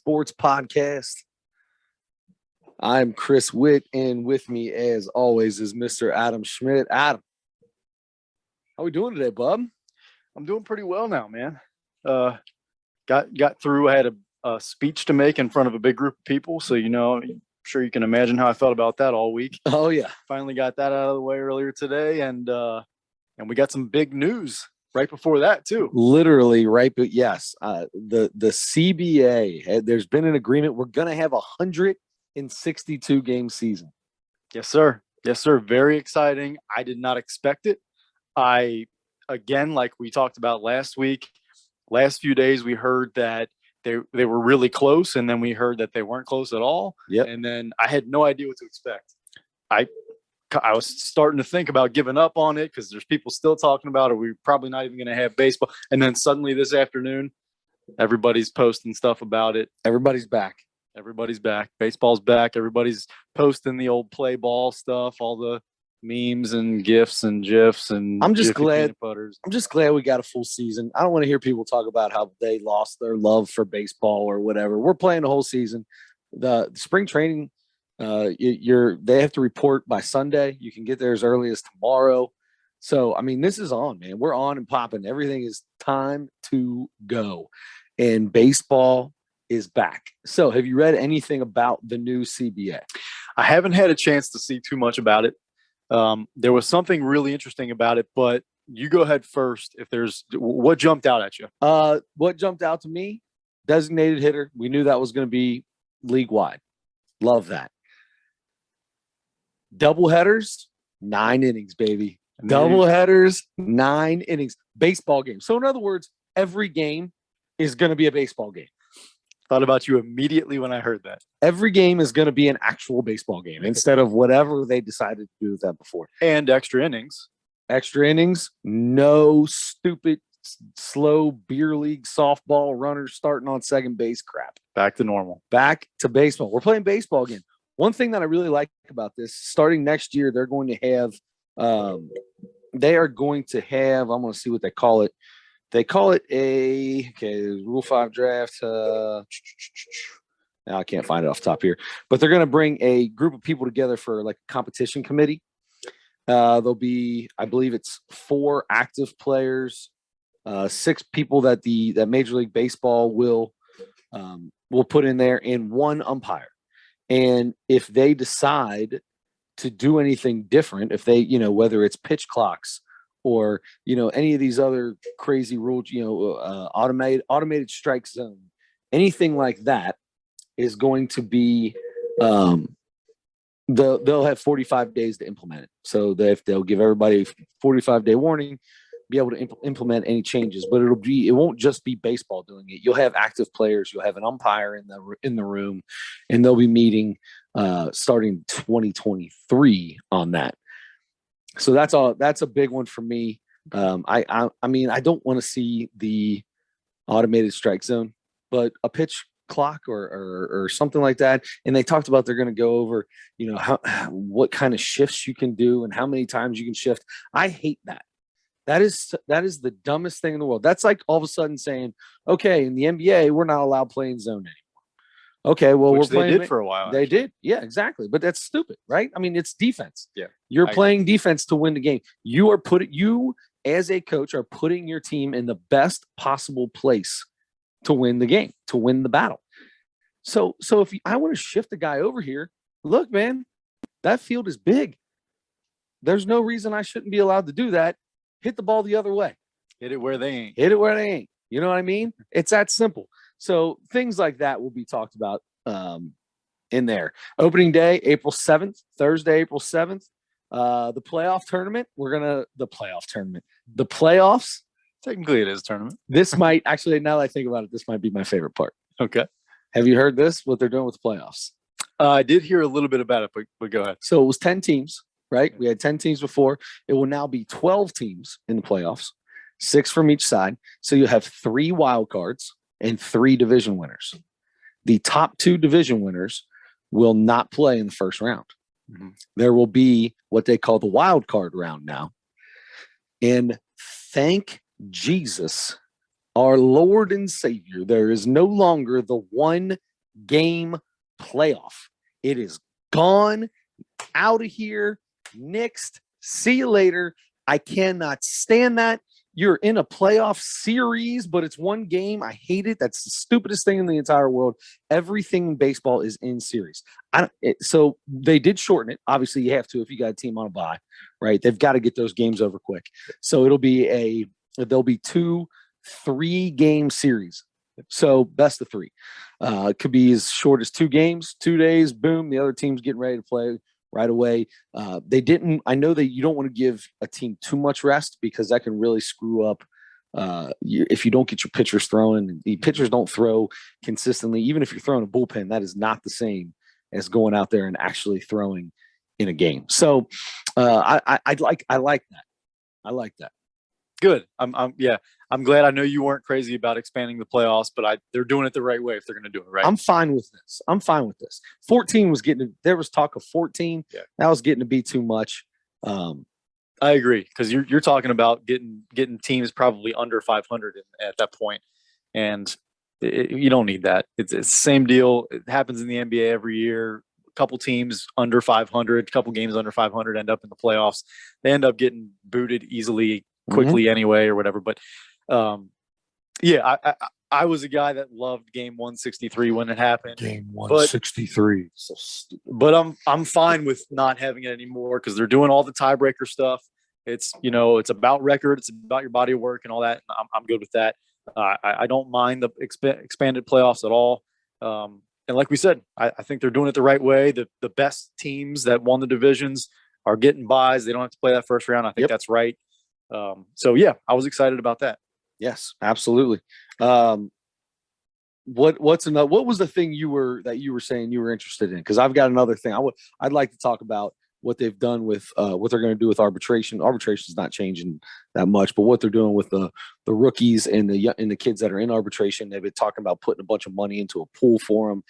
Sports Podcast. I'm Chris Witt, and with me, as always, is Mr. Adam Schmidt. Adam, how we doing today, bub? I'm doing pretty well now, man. Got through. I had a speech to make in front of a big group of people, so I'm sure you can imagine how I felt about that all week. Oh yeah, finally got that out of the way earlier today, and we got some big news right before that too. Literally right, but yes, the CBA. There's been an agreement. We're gonna have 162 game season. Yes, sir. Yes, sir. Very exciting. I did not expect it. Again, like we talked about last week, last few days, we heard that they were really close, and then we heard that they weren't close at all. Yep. And then I had no idea what to expect. I was starting to think about giving up on it because there's people still talking about it. We're probably not even going to have baseball. And then suddenly this afternoon, everybody's posting stuff about it. Everybody's back. Everybody's back. Baseball's back. Everybody's posting the old play ball stuff, all the memes and GIFs and GIFs and I'm just glad we got a full season. I don't want to hear people talk about how they lost their love for baseball or whatever. We're playing the whole season. The spring training, they have to report by Sunday. You can get there as early as tomorrow. So, I mean, this is on, man. We're on and popping. Everything is time to go. And baseball is back. So, have you read anything about the new CBA? I haven't had a chance to see too much about it. There was something really interesting about it, but you go ahead first. What jumped out at you? What jumped out to me? Designated hitter. We knew that was going to be league wide. Love that. Double headers, 9 innings, baby. Double headers, 9 innings. Baseball game. So in other words, every game is going to be a baseball game. Thought about you immediately when I heard that. Every game is going to be an actual baseball game instead of whatever they decided to do with that before. And extra innings. Extra innings, no stupid, slow beer league softball runners starting on second base crap. Back to normal. Back to baseball. We're playing baseball again. One thing that I really like about this, starting next year, they're going to have I'm going to see what they call it. They call it Rule 5 draft. Now I can't find it off the top here, but they're going to bring a group of people together for like a competition committee. There'll be, I believe it's 4 active players, 6 people that Major League Baseball will put in there, and 1 umpire. And if they decide to do anything different, if they, whether it's pitch clocks or, any of these other crazy rules, automated strike zone, anything like that is going to be, they'll have 45 days to implement it. So they'll give everybody a 45-day warning, be able to implement any changes, but it won't just be baseball doing it. You'll have active players, you'll have an umpire in the room, and they'll be meeting starting 2023 on that. So that's a big one for me. I mean, I don't want to see the automated strike zone, but a pitch clock or something like that. And they talked about they're going to go over, what kind of shifts you can do and how many times you can shift. I hate that. That is the dumbest thing in the world. That's like all of a sudden saying, okay, in the NBA, we're not allowed playing zone anymore. Okay, well, Which we're playing. They did for a while. They did. Yeah, exactly. But that's stupid, right? I mean, it's defense. Yeah. You're playing defense to win the game. You as a coach are putting your team in the best possible place to win the game, to win the battle. So if I want to shift the guy over here, look, man, that field is big. There's no reason I shouldn't be allowed to do that. Hit the ball the other way. Hit it where they ain't. Hit it where they ain't. You know what I mean? It's that simple. So things like that will be talked about in there. Opening day, April 7th, Thursday, April 7th. The playoff tournament. The playoffs. Technically, it is a tournament. This might actually, now that I think about it, this might be my favorite part. Okay. Have you heard this? What they're doing with the playoffs? I did hear a little bit about it, but go ahead. So it was 10 teams, right? We had 10 teams before. It will now be 12 teams in the playoffs, 6 from each side. So you have 3 wild cards and 3 division winners. The top 2 division winners will not play in the first round. Mm-hmm. There will be what they call the wild card round now. And thank Jesus, our Lord and Savior, there is no longer the one game playoff. It is gone, out of here, nixed, see you later. I cannot stand that. You're in a playoff series, but it's one game. I hate it. That's the stupidest thing in the entire world. Everything in baseball is in series. So they did shorten it. Obviously, you have to if you got a team on a bye, right? They've got to get those games over quick. So there'll be 2 3-game series. So best of 3. It could be as short as 2 games, 2 days, boom, the other team's getting ready to play right away. I know that you don't want to give a team too much rest because that can really screw up. If you don't get your pitchers throwing, the pitchers don't throw consistently. Even if you're throwing a bullpen, that is not the same as going out there and actually throwing in a game. So I like that. I like that. Good. I'm glad. I know you weren't crazy about expanding the playoffs, but they're doing it the right way if they're going to do it right. I'm fine with this. 14 was there was talk of 14. Yeah. That was getting to be too much. I agree because you're talking about getting teams probably under 500 at that point, and you don't need that. It's the same deal. It happens in the NBA every year. A couple teams under 500, a couple games under 500 end up in the playoffs. They end up getting booted easily, quickly anyway, or whatever. But I was a guy that loved game 163 when it happened. Game 163. So stupid. But I'm fine with not having it anymore because they're doing all the tiebreaker stuff. It's it's about record, it's about your body of work and all that. I'm good with that. I don't mind the expanded playoffs at all. And like we said, I think they're doing it the right way. The best teams that won the divisions are getting buys. They don't have to play that first round. I think that's right. So yeah, I was excited about that. Yes, absolutely. What was the thing you were saying you were interested in? Because I've got another thing. I'd like to talk about what they've done with what they're going to do with arbitration. Arbitration is not changing that much, but what they're doing with the rookies and the kids that are in arbitration. They've been talking about putting a bunch of money into a pool for them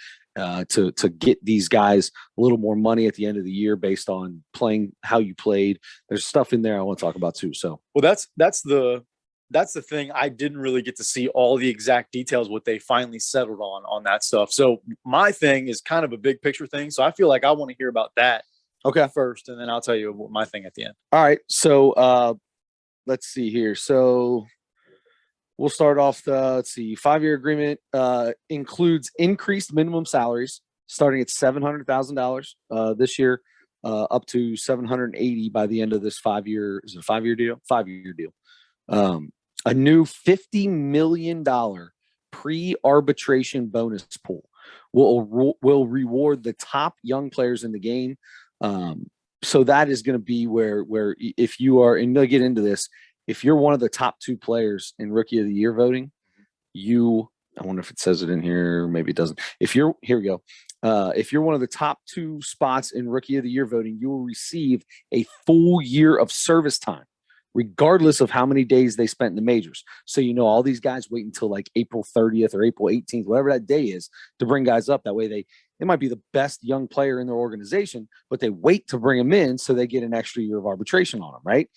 to get these guys a little more money at the end of the year based on playing how you played. There's stuff in there I want to talk about too. So well, that's the thing. I didn't really get to see all the exact details, what they finally settled on that stuff. So my thing is kind of a big picture thing. So I feel like I want to hear about that first, and then I'll tell you my thing at the end. All right. So let's see here. So we'll start off let's see, 5-year agreement includes increased minimum salaries starting at $700,000 this year, up to $780 by the end of this 5-year. Is it a 5-year deal? 5-year deal. A new $50 million pre-arbitration bonus pool will reward the top young players in the game. So that is going to be where if you are, and they'll get into this, if you're one of the top 2 players in Rookie of the Year voting, I wonder if it says it in here, maybe it doesn't. Here we go. If you're one of the top 2 spots in Rookie of the Year voting, you will receive a full year of service time, regardless of how many days they spent in the majors. So, all these guys wait until like April 30th or April 18th, whatever that day is, to bring guys up. That way they might be the best young player in their organization, but they wait to bring them in so they get an extra year of arbitration on them, right?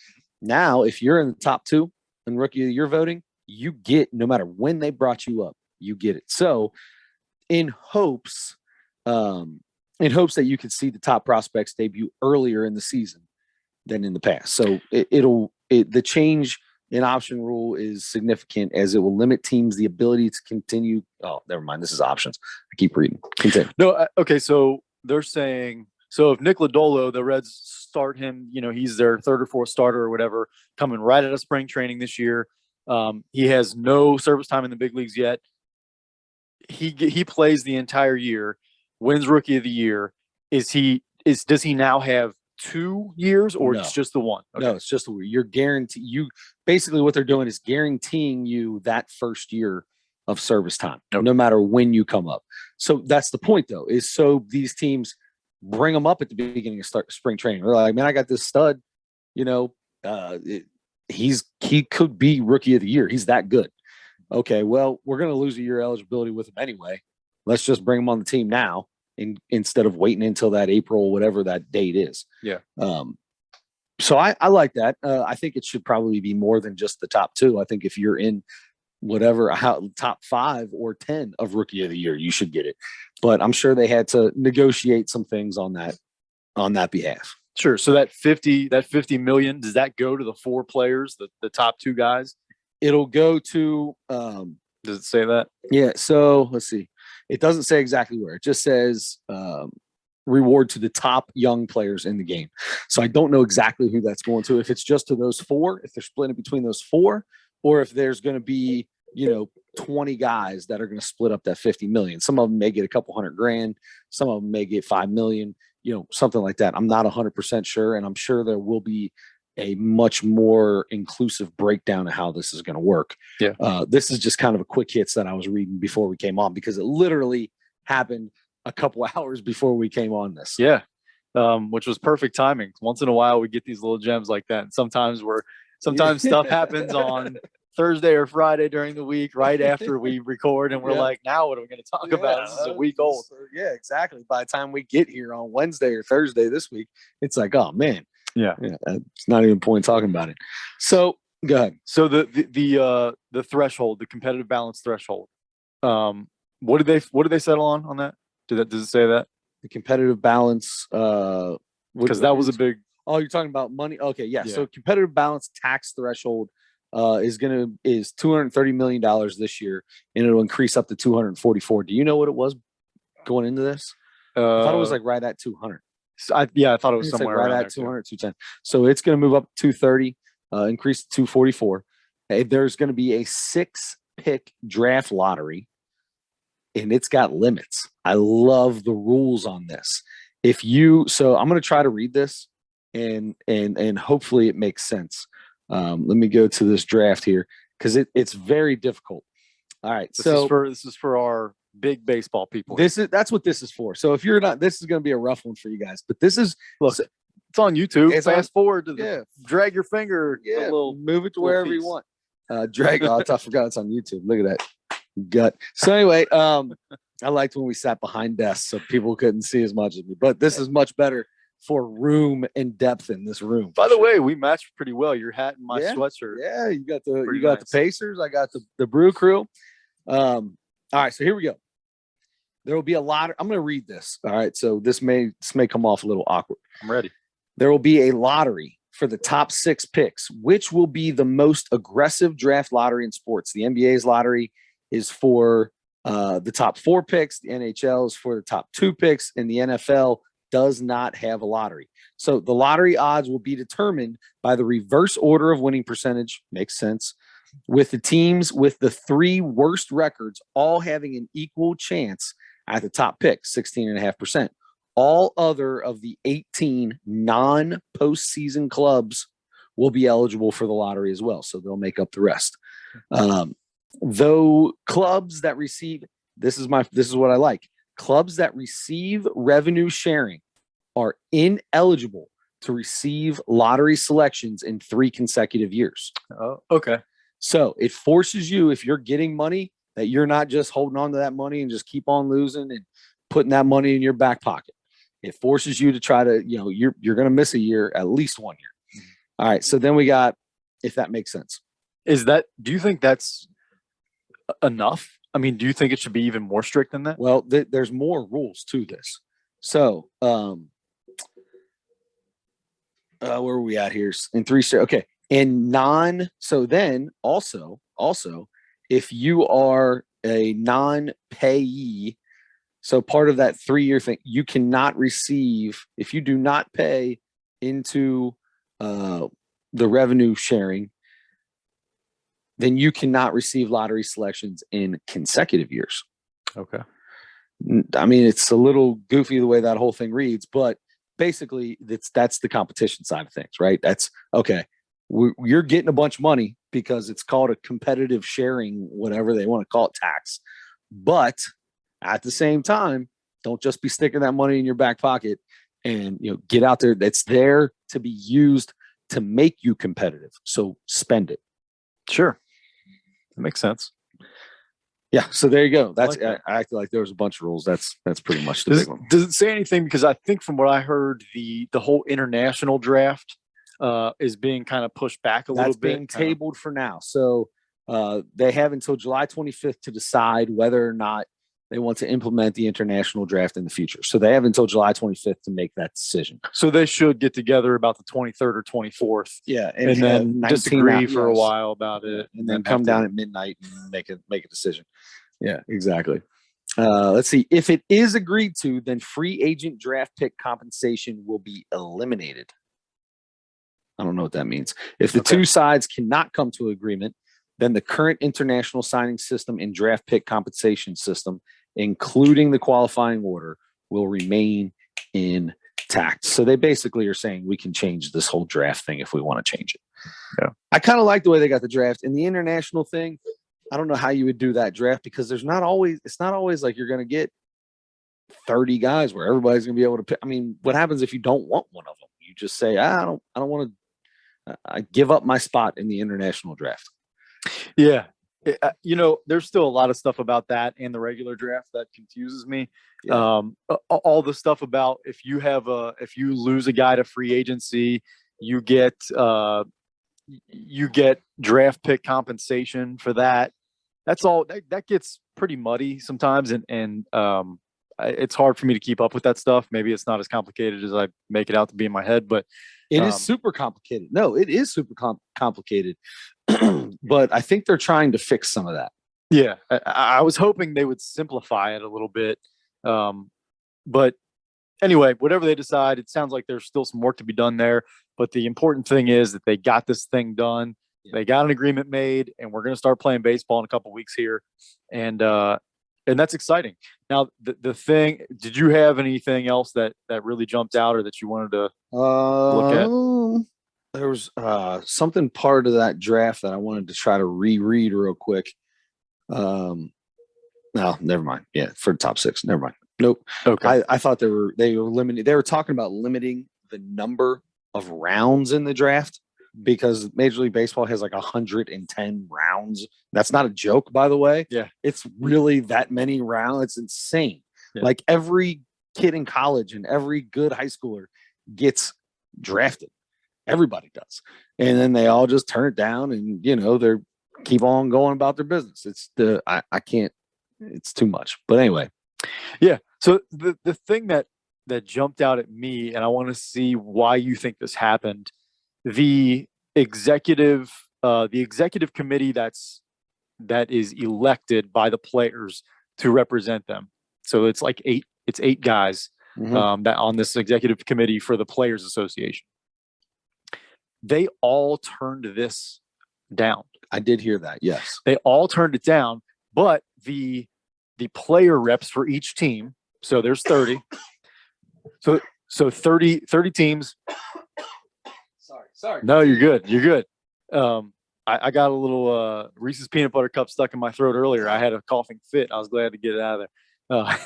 Now, if you're in the top 2 in Rookie of the Year voting, you get, no matter when they brought you up, you get it. So in hopes that you can see the top prospects debut earlier in the season than in the past. So the change in option rule is significant as it will limit teams the ability to continue. Oh, never mind. This is options. I keep reading. Continue. No, okay. So they're saying, so if Nick Lodolo, the Reds start him, he's their 3rd or 4th starter or whatever, coming right out of spring training this year. He has no service time in the big leagues yet. He plays the entire year, wins Rookie of the Year. Does he now have 2 years or it's just the one? Okay. No, it's just the one. You're guaranteed. Basically what they're doing is guaranteeing you that first year of service time, no matter when you come up. So that's the point, though, is so these teams bring them up at the beginning of spring training. They're like, man, I got this stud. He could be Rookie of the Year. He's that good. Okay, well, we're going to lose a year eligibility with him anyway. Let's just bring him on the team now. Instead of waiting until that April, whatever that date is. Yeah. So I like that. I think it should probably be more than just the top 2. I think if you're in whatever, how top 5 or 10 of rookie of the year, you should get it. But I'm sure they had to negotiate some things on that behalf. Sure. So that 50 million, does that go to the 4 players, the top 2 guys? It'll go to Does it say that? yeah, so let's see. It doesn't say exactly where. It just says reward to the top young players in the game. So I don't know exactly who that's going to, if it's just to those 4, if they're splitting it between those 4, or if there's going to be, 20 guys that are going to split up that 50 million. Some of them may get a couple $100,000. Some of them may get 5 million, something like that. I'm not 100% sure. And I'm sure there will be a much more inclusive breakdown of how this is going to work. Yeah. This is just kind of a quick hits that I was reading before we came on, because it literally happened a couple hours before we came on this. Yeah. Which was perfect timing. Once in a while we get these little gems like that. And sometimes stuff happens on Thursday or Friday during the week, right after we record, and we're like, now what are we going to talk about? This is a week old. Yeah, exactly. By the time we get here on Wednesday or Thursday this week, it's like, oh man. Yeah. It's not even point talking about it. So go ahead. So the threshold, the competitive balance threshold. What did they settle on that? Does it say that? The competitive balance, because that was a big. Oh, you're talking about money. Okay, yeah. So competitive balance tax threshold is $230 million this year, and it'll increase up to 244. Do you know what it was going into this? I thought it was like right at 200. I thought it was somewhere like right at 200, 210. So it's going to move up to 230, increase to 244. There's going to be a 6-pick draft lottery, and it's got limits. I love the rules on this. So I'm going to try to read this, and hopefully it makes sense. Let me go to this draft here, because it's very difficult. All right. This is for our big baseball people. That's what this is for. So if you're not, this is going to be a rough one for you guys, but this is, look, it's on YouTube. Fast forward to drag your finger. Move it to wherever you want. I forgot it's on YouTube. Look at that gut. So anyway, I liked when we sat behind desks so people couldn't see as much as me, but this is much better for room and depth in this room. By the way, we matched pretty well. Your hat and my sweatshirt. Yeah, you got the Pacers. I got the Brew Crew. All right, so here we go. There will be a lot. I'm going to read this. All right, so this may come off a little awkward. I'm ready. There will be a lottery for the top 6 picks, which will be the most aggressive draft lottery in sports. The NBA's lottery is for the top 4 picks. The NHL is for the top 2 picks, and the NFL does not have a lottery. So the lottery odds will be determined by the reverse order of winning percentage. Makes sense. With the teams with the 3 worst records all having an equal chance at the top pick, 16.5%. All other of the 18 non-postseason clubs will be eligible for the lottery as well. So they'll make up the rest. Though clubs that receive, this is what I like. Clubs that receive revenue sharing are ineligible to receive lottery selections in 3 consecutive years. Oh, okay. So it forces you, if you're getting money, that you're not just holding on to that money and just keep on losing and putting that money in your back pocket. It forces you to try to, you're going to miss a year, at least 1 year. All right. So then we got, if that makes sense. Do you think that's enough? I mean, do you think it should be even more strict than that? Well, there's more rules to this. So, where are we at here? In 3 star. Okay. So then also, if you are a non-payee, so part of that 3-year thing, you cannot receive, if you do not pay into the revenue sharing, then you cannot receive lottery selections in consecutive years. Okay. I mean, it's a little goofy the way that whole thing reads, but basically that's the competition side of things, right? That's okay. You're getting a bunch of money because it's called a competitive sharing, whatever they want to call it, tax. But at the same time, don't just be sticking that money in your back pocket, and get out there. That's there to be used to make you competitive. So spend it. Sure. That makes sense. Yeah. So there you go. That's I acted like there was a bunch of rules. That's pretty much the big one. Does it say anything? Because I think from what I heard, the whole international draft is being kind of pushed back a little bit. That's being tabled for now. So They have until July 25th to decide whether or not they want to implement the international draft in the future. So they have until July 25th to make that decision. So they should get together about the 23rd or 24th. Yeah. And then disagree for a while about it. And then come down at midnight and make a decision. Yeah, exactly. Let's see. If it is agreed to, then free agent draft pick compensation will be eliminated. I don't know what that means. If the two sides cannot come to an agreement, then the current international signing system and draft pick compensation system, including the qualifying order, will remain intact. So they basically are saying we can change this whole draft thing if we want to change it. Yeah. I kind of like the way they got the draft. And the international thing, I don't know how you would do that draft because it's not always like you're going to get 30 guys where everybody's going to be able to pick. I mean, what happens if you don't want one of them? You just say, I don't want to, I give up my spot in the international draft. Yeah. There's still a lot of stuff about that and the regular draft that confuses me. Yeah. All the stuff about if you lose a guy to free agency, you get draft pick compensation for that. That's all that gets pretty muddy sometimes. And it's hard for me to keep up with that stuff. Maybe it's not as complicated as I make it out to be in my head, but it is super complicated. No, it is super complicated. But I think they're trying to fix some of that. Yeah. I was hoping they would simplify it a little bit. But anyway, whatever they decide, it sounds like there's still some work to be done there. But the important thing is that they got this thing done. Yeah. They got an agreement made, and we're going to start playing baseball in a couple of weeks here. And that's exciting. Now, the thing, did you have anything else that really jumped out or that you wanted to look at? There was something part of that draft that I wanted to try to reread real quick. No, never mind. Yeah, for the top six. Never mind. Nope. Okay. I thought they were limiting. They were talking about limiting the number of rounds in the draft because Major League Baseball has like 110 rounds. That's not a joke, by the way. Yeah. It's really that many rounds. It's insane. Yeah. Like every kid in college and every good high schooler gets drafted. Everybody does. And then they all just turn it down and, they're keep on going about their business. I can't, it's too much. But anyway. Yeah. So the thing that jumped out at me, and I want to see why you think this happened, the executive committee that is elected by the players to represent them. So it's like eight guys that on this executive committee for the Players Association. They all turned this down. I did hear that. Yes. They all turned it down, but the player reps for each team. So there's 30. So 30 teams. Sorry. No, you're good. You're good. I got a little Reese's peanut butter cup stuck in my throat earlier. I had a coughing fit. I was glad to get it out of there.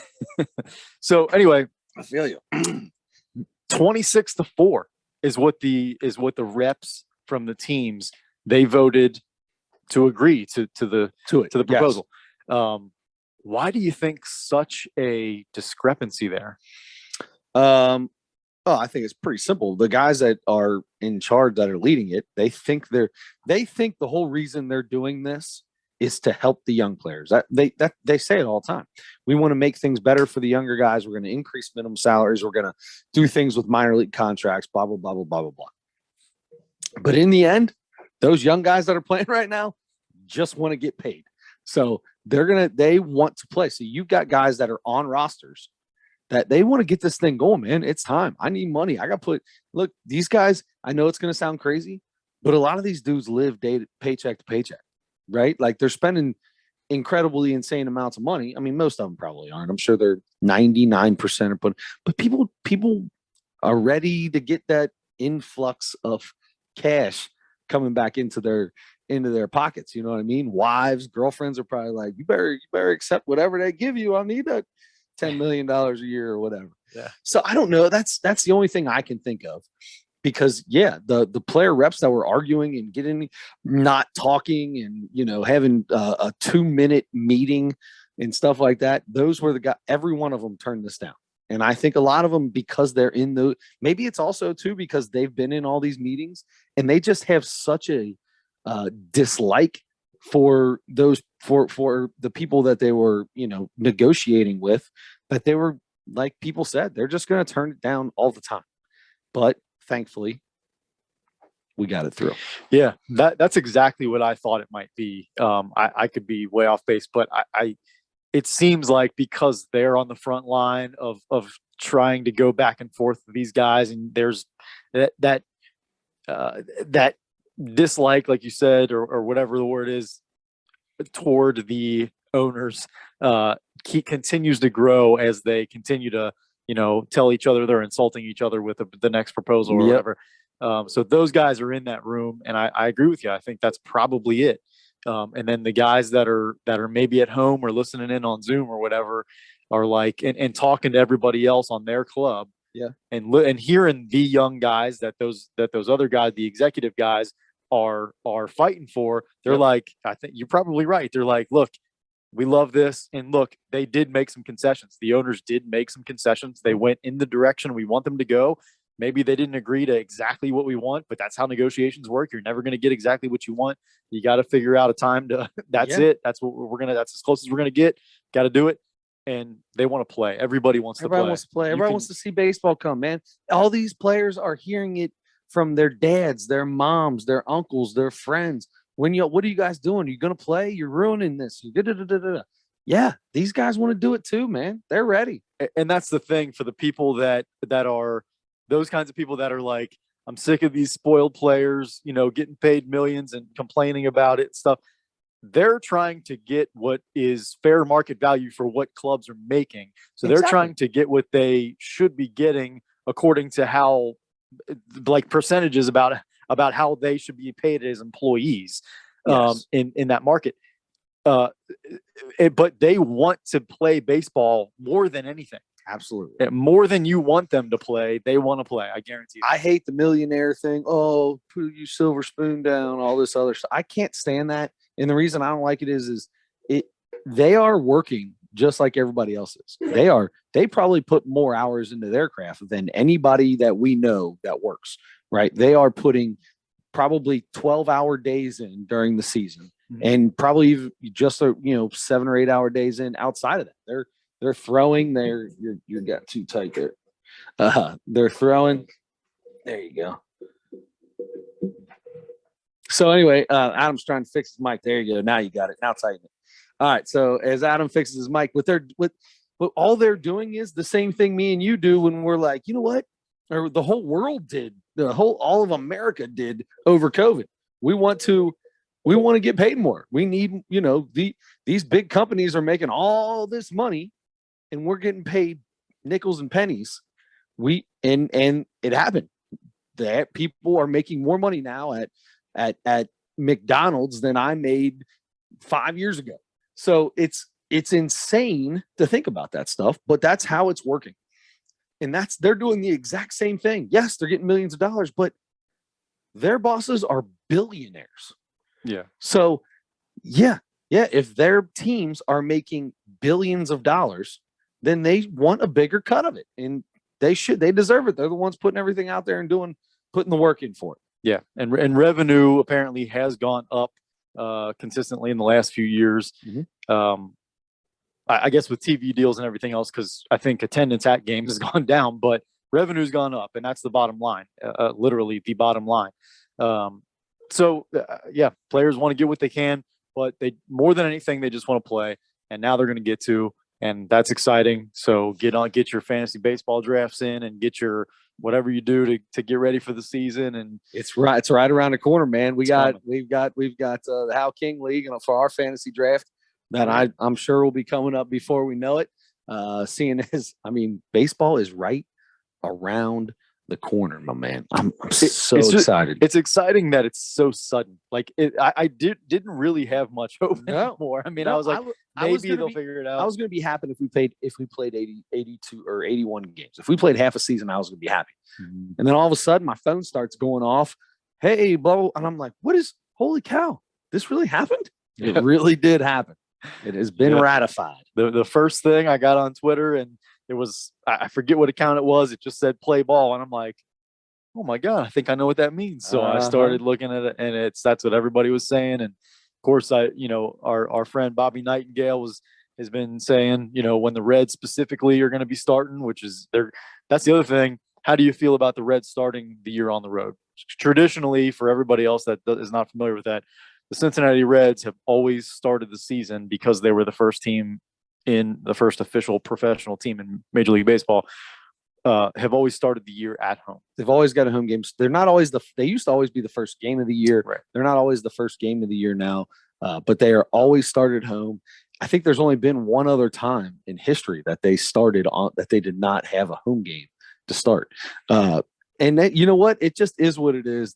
So anyway, I feel you. 26-4 is what the reps from the teams, they voted to agree to the proposal. Yes. Why do you think such a discrepancy there? I think it's pretty simple. The guys that are in charge, that are leading it, they think the whole reason they're doing this is to help the young players. They say it all the time. We want to make things better for the younger guys. We're going to increase minimum salaries. We're going to do things with minor league contracts, blah, blah, blah, blah, blah, blah, blah. But in the end, those young guys that are playing right now just want to get paid. So they want to play. So you've got guys that are on rosters that they want to get this thing going, man. It's time. I need money. Look, these guys, I know it's going to sound crazy, but a lot of these dudes live paycheck to paycheck, right? Like they're spending incredibly insane amounts of money. I mean, most of them probably aren't. I'm sure they're 99% are but people are ready to get that influx of cash coming back into their pockets. You know what I mean? Wives, girlfriends are probably like, you better accept whatever they give you. I need that $10 million a year or whatever. Yeah. So I don't know. That's the only thing I can think of, because the player reps that were arguing and getting, not talking and, having a 2-minute meeting and stuff like that. Those were the guys, every one of them turned this down. And I think a lot of them, because they're in maybe it's also too, because they've been in all these meetings and they just have such a dislike for those for the people that they were, negotiating with, that they were, like people said, they're just going to turn it down all the time. But thankfully, we got it through. Yeah, that's exactly what I thought it might be. I could be way off base, but it seems like because they're on the front line of trying to go back and forth with these guys, and there's that dislike, like you said, or whatever the word is, toward the owners, continues to grow as they continue to, tell each other they're insulting each other with the next proposal or whatever. So those guys are in that room, and I agree with you. I think that's probably it. And then the guys that are maybe at home or listening in on Zoom or whatever are like, and talking to everybody else on their club. Yeah. And hearing the young guys that those other guys, the executive guys, are fighting for. They're like, I think you're probably right. They're like, look, we love this. And look, they did make some concessions. The owners did make some concessions. They went in the direction we want them to go. Maybe they didn't agree to exactly what we want, but that's how negotiations work. You're never going to get exactly what you want. You got to figure out a time to, that's it. That's what that's as close as we're going to get. Got to do it. And they want to play. Everybody wants to play. Everybody wants to see baseball come, man. All these players are hearing it from their dads, their moms, their uncles, their friends. What are you guys doing? Are you going to play? You're ruining this. Yeah, these guys want to do it too, man. They're ready. And that's the thing for the people that are those kinds of people that are like, I'm sick of these spoiled players, getting paid millions and complaining about it and stuff. They're trying to get what is fair market value for what clubs are making. So they're trying to get what they should be getting according to how, like, percentages about how they should be paid as employees, in that market. But they want to play baseball more than anything. Absolutely. More than you want them to play, they want to play. I guarantee you. I hate the millionaire thing. Oh, put you silver spoon down, all this other stuff. I can't stand that. And the reason I don't like it is they are working just like everybody else is. They probably put more hours into their craft than anybody that we know that works, right? They are putting probably 12-hour days in during the season, and probably just 7 or 8 hour days in outside of that. They're throwing you got too tight there. They're throwing. There you go. So anyway, Adam's trying to fix his mic. There you go. Now you got it. Now tighten it. All right. So as Adam fixes his mic, what all they're doing is the same thing me and you do when we're like, you know what? Or the whole world did. All of America did over COVID. We want to get paid more. We need, these big companies are making all this money, and we're getting paid nickels and pennies. And it happened. That people are making more money now at McDonald's than I made 5 years ago. So it's insane to think about that stuff, but that's how it's working. And they're doing the exact same thing. Yes, they're getting millions of dollars, but their bosses are billionaires. Yeah. So yeah. If their teams are making billions of dollars, then they want a bigger cut of it. And they deserve it. They're the ones putting everything out there and putting the work in for it. Yeah. And revenue apparently has gone up consistently in the last few years. I guess with TV deals and everything else, because I think attendance at games has gone down, but revenue's gone up, and that's the bottom line, literally the bottom line. Players want to get what they can, but they, more than anything, they just want to play, and now they're going to get to, and that's exciting. So get your fantasy baseball drafts in, and get your whatever you do to get ready for the season. And it's right around the corner, man. We've got the Hal King League, and for our fantasy draft that I'm sure will be coming up before we know it. Seeing as, baseball is right around the corner, my man. I'm so excited. It's exciting that it's so sudden. Like I didn't really have much hope anymore. I was like, maybe they'll figure it out. I was going to be happy if we played 82 or 81 games. If we played half a season, I was going to be happy. Mm-hmm. And then all of a sudden, my phone starts going off. Hey, blah, blah, and I'm like, holy cow, this really happened? It really did happen. It has been ratified. The first thing I got on Twitter, and it was, I forget what account it was. It just said play ball. And I'm like, oh my God, I think I know what that means. So I started looking at it, and that's what everybody was saying. And of course, our friend Bobby Nightingale has been saying, when the Reds specifically are going to be starting, which is that's the other thing. How do you feel about the Reds starting the year on the road? Traditionally, for everybody else that is not familiar with that, the Cincinnati Reds have always started the season because they were the first official professional team in Major League Baseball. Have always started the year at home. They've always got a home game. They're not always they used to always be the first game of the year. Right. They're not always the first game of the year now, but they are always started home. I think there's only been one other time in history that they did not have a home game to start. And that, you know what? It just is what it is.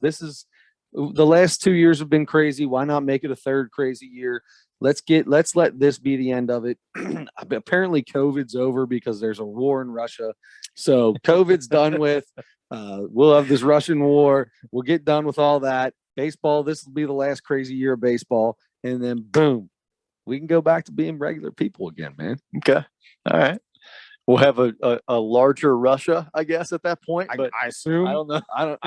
The last 2 years have been crazy. Why not make it a third crazy year? Let's let this be the end of it. Apparently COVID's over because there's a war in Russia. So COVID's done with. We'll have this Russian war. We'll get done with all that. Baseball, this will be the last crazy year of baseball. And then boom, we can go back to being regular people again, man. Okay. All right. We'll have a larger Russia, I guess, at that point. But I assume. I don't know.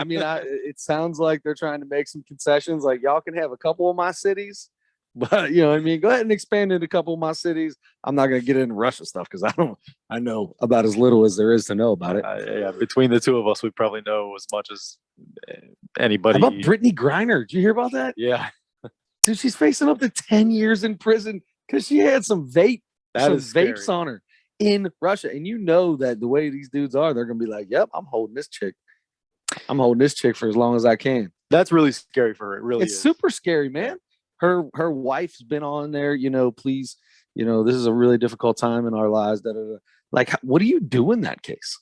It sounds like they're trying to make some concessions. Like, y'all can have a couple of my cities, but you know what I mean? Go ahead and expand into a couple of my cities. I'm not going to get into Russia stuff because I know about as little as there is to know about it. Yeah, between the two of us, we probably know as much as anybody. How about Brittany Griner? Did you hear about that? Yeah. Dude, she's facing up to 10 years in prison because she had some vapes on her in Russia. And you know that the way these dudes are, they're going to be like, yep, I'm holding this chick. I'm holding this chick for as long as I can. That's really scary for her. It really it's is. Super scary, man. Her wife's been on there, please, this is a really difficult time in our lives. Like, what do you do in that case?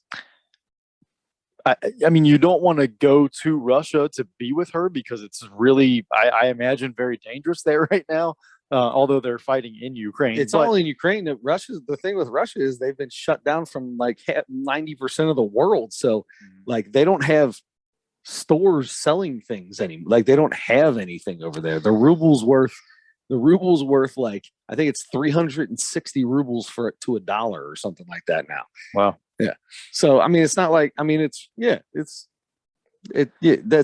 I mean, you don't want to go to Russia to be with her because it's really, I imagine, very dangerous there right now. Although they're fighting in Ukraine. It's all in Ukraine. The thing with Russia is they've been shut down from like 90% of the world. So like they don't have stores selling things anymore. Like they don't have anything over there. The ruble's worth like, I think it's 360 rubles to $1 or something like that now. Wow. Yeah. So, I mean, it's not like, that's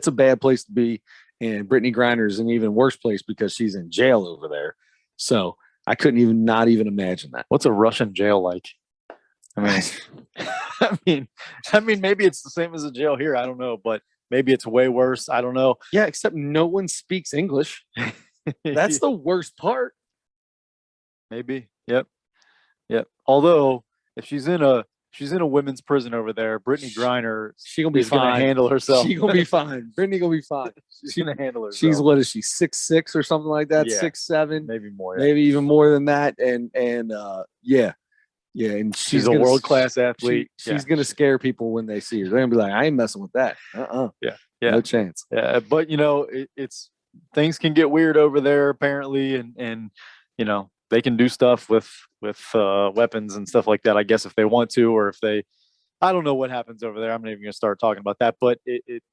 a bad place to be. And Brittany Griner is an even worse place because she's in jail over there. So I couldn't not even imagine that. What's a Russian jail like? I mean, maybe it's the same as a jail here. I don't know, but maybe it's way worse. I don't know. Yeah, except no one speaks English. That's the worst part. Maybe. Yep. Although if she's in a women's prison over there, Brittany Griner, she's gonna be fine. Gonna handle herself. She's gonna be fine. Brittany gonna be fine. She's gonna handle herself. She's what is she? 6'6" or something like that? Yeah. 6'7", maybe more. Yeah. Maybe even more than that. And yeah. And she's a world-class athlete. She's gonna scare people when they see her. They're gonna be like, I ain't messing with that. Yeah. No chance. Yeah, but it's things can get weird over there apparently, and they can do stuff with weapons and stuff like that, I guess, if they want to, or if they, I don't know what happens over there. I'm not even going to start talking about that, but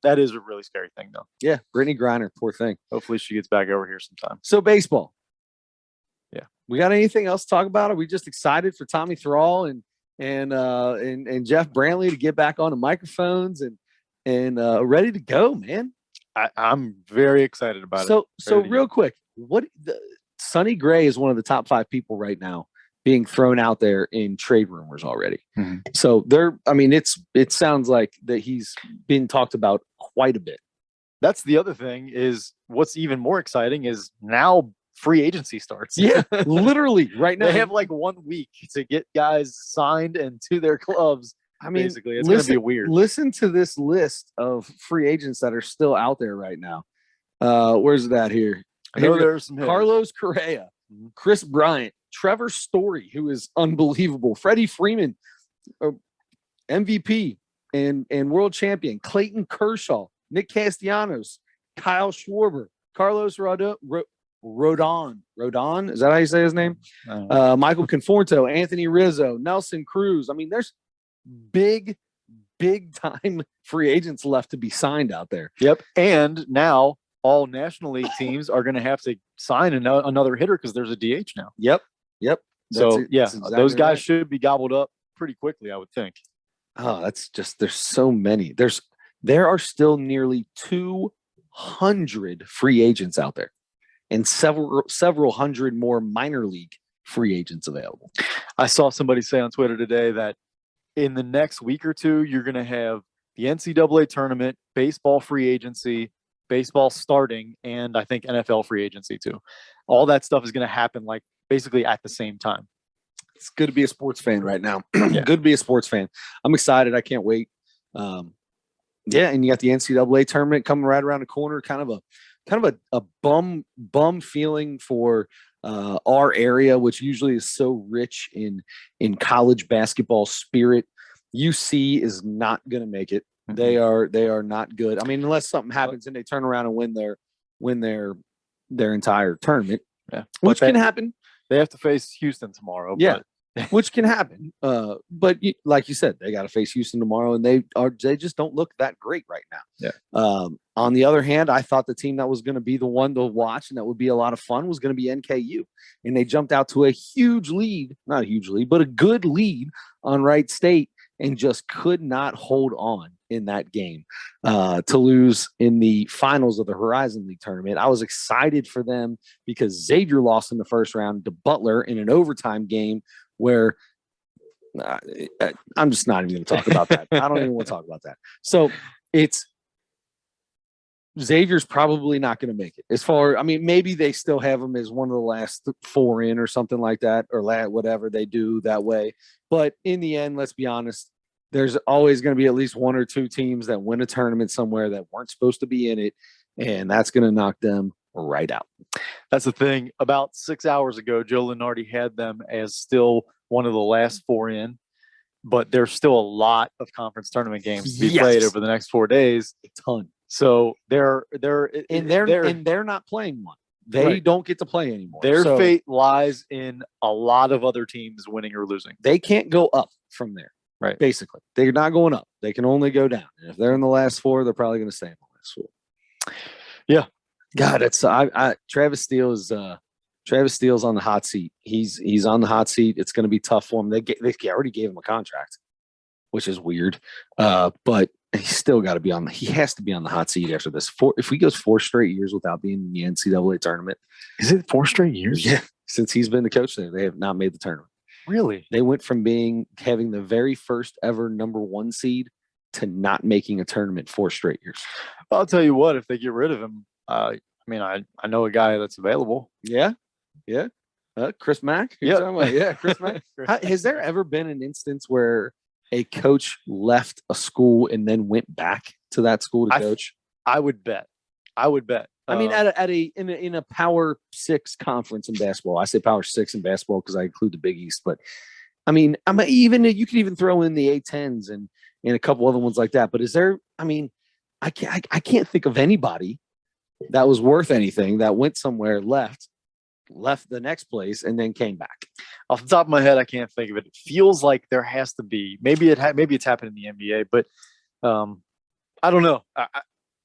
that is a really scary thing, though. Yeah, Brittany Griner, poor thing. Hopefully she gets back over here sometime. So baseball. Yeah. We got anything else to talk about? Are we just excited for Tommy Thrall and Jeff Brantley to get back on the microphones and ready to go, man? I'm very excited about it. So real quick, Sonny Gray is one of the top 5 people right now being thrown out there in trade rumors already. Mm-hmm. So it sounds like that he's been talked about quite a bit. That's the other thing is what's even more exciting is now free agency starts. Yeah, literally right now. They have like 1 week to get guys signed and to their clubs. Basically, it's going to be weird. Listen to this list of free agents that are still out there right now. Where's that here? I know there's some Carlos Correa, Chris Bryant, Trevor Story, who is unbelievable, Freddie Freeman, MVP and world champion, Clayton Kershaw, Nick Castellanos, Kyle Schwarber, Carlos Rodon. Rodon, is that how you say his name? Michael Conforto, Anthony Rizzo, Nelson Cruz. There's big time free agents left to be signed out there. Yep. And now all National League teams are going to have to sign another hitter because there's a DH now. Yep. So exactly those guys should be gobbled up pretty quickly, I would think. Oh, there's so many. There are still nearly 200 free agents out there. and several hundred more minor league free agents available. I saw somebody say on Twitter today that in the next week or two, you're going to have the NCAA tournament, baseball free agency, baseball starting, and I think NFL free agency too. All that stuff is going to happen like basically at the same time. It's good to be a sports fan right now. Yeah. Good to be a sports fan. I'm excited. I can't wait. Yeah, and you got the NCAA tournament coming right around the corner. Kind of a bum feeling for our area, which usually is so rich in college basketball spirit. UC is not going to make it. Mm-hmm. They are not good. I mean, unless something happens and they turn around and win their entire tournament, which can happen. They have to face Houston tomorrow. Yeah. Which can happen. But like you said, they got to face Houston tomorrow, and they just don't look that great right now. Yeah. On the other hand, I thought the team that was going to be the one to watch and that would be a lot of fun was going to be NKU. And they jumped out to a huge lead, not a huge lead, but a good lead on Wright State, and just could not hold on in that game to lose in the finals of the Horizon League tournament. I was excited for them because Xavier lost in the first round to Butler in an overtime game where I'm just not even going to talk about that. I don't even want to talk about that. So it's Xavier's probably not going to make it. Maybe they still have them as one of the last 4 in or something like that, or whatever they do that way. But in the end, let's be honest, there's always going to be at least 1 or 2 teams that win a tournament somewhere that weren't supposed to be in it, and that's going to knock them right out. That's the thing. About 6 hours ago, Joe Lenardi had them as still one of the last 4 in, but there's still a lot of conference tournament games to be played over the next 4 days. A ton. So they're not playing one. They don't get to play anymore. Their fate lies in a lot of other teams winning or losing. They can't go up from there. Right. Basically, they're not going up. They can only go down. And if they're in the last 4, they're probably going to stay in the last 4. Yeah. God, it's Travis Steele's on the hot seat. He's on the hot seat. It's going to be tough for him. They already gave him a contract, which is weird. But he's still got to be he has to be on the hot seat after this. If he goes 4 straight years without being in the NCAA tournament. Is it 4 straight years? Yeah. Since he's been the coach there, they have not made the tournament. Really? They went from having the very first ever number 1 seed to not making a tournament 4 straight years. I'll tell you what, if they get rid of him, I know a guy that's available. Yeah. Yeah. Chris Mack? Yeah, Chris Mack. Has there ever been an instance where a coach left a school and then went back to that school to coach? I would bet. I mean, in a Power 6 conference in basketball. I say Power 6 in basketball because I include the Big East. But I mean, you could even throw in the A10s and a couple other ones like that. But is there? I mean, I can't think of anybody that was worth anything that went somewhere, left the next place, and then came back. Off the top of my head, I can't think of it. It feels like there has to be. Maybe it's happened in the NBA, but I don't know.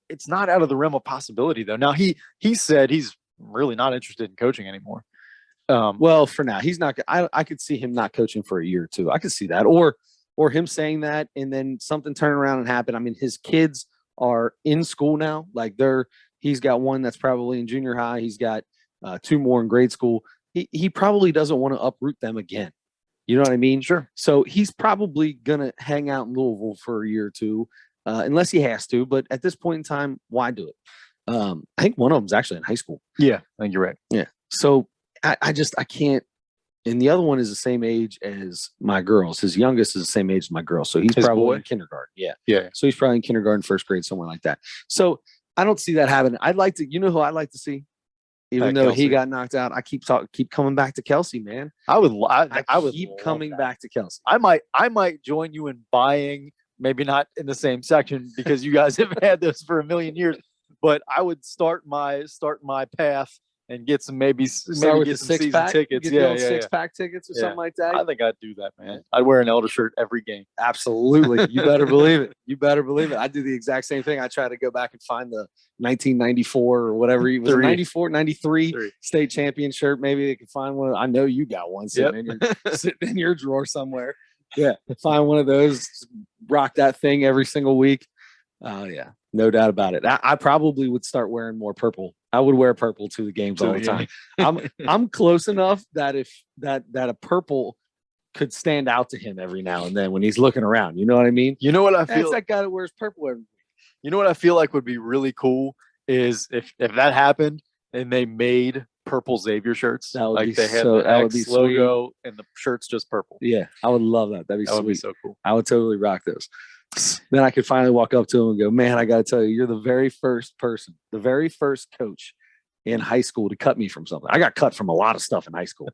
It's not out of the realm of possibility, though. Now he said he's really not interested in coaching anymore. Well, for now, he's not. I could see him not coaching for a year or 2. I could see that, or him saying that and then something turn around and happen. I mean, his kids are in school now. Like he's got one that's probably in junior high. He's got 2 more in grade school. He probably doesn't want to uproot them again. You know what I mean? Sure. So he's probably gonna hang out in Louisville for a year or 2. Unless he has to, but at this point in time, why do it? I think one of them's actually in high school. Yeah, I think you're right. Yeah. So I can't. And the other one is the same age as my girls. His youngest is the same age as my girl. So he's probably in kindergarten. Yeah. Yeah. So he's probably in kindergarten, 1st grade, somewhere like that. So I don't see that happening. I'd like to, who I'd like to see? Even though Kelsey. He got knocked out, I keep coming back to Kelsey, man. I would keep coming back to Kelsey. I might join you in buying. Maybe not in the same section because you guys have had this for a million years, but I would start my path and get some get some season tickets. Yeah, 6-pack tickets or something like that. I think I'd do that, man. I'd wear an Elder shirt every game. Absolutely. You better believe it. I do the exact same thing. I try to go back and find the 1994 or whatever. It was 94, 93 state champion shirt. Maybe they can find one. I know you got one sitting in your drawer somewhere. Yeah, find one of those, rock that thing every single week. Yeah, No doubt about it. I probably would start wearing more purple. I would wear purple to the games all the time. I'm close enough that if that a purple could stand out to him every now and then when he's looking around. You know what I mean? You know what I feel? That's that guy that wears purple every week. You know what I feel like would be really cool is if that happened and they made purple Xavier shirts. That would like be they had so, the that would X be logo and the shirt's just purple. Yeah, I would love that. That'd be That sweet. would be so cool. I would totally rock those. Then I could finally walk up to him and go, man, I got to tell you, you're the very first person, the very first coach in high school to cut me from something. I got cut from a lot of stuff in high school,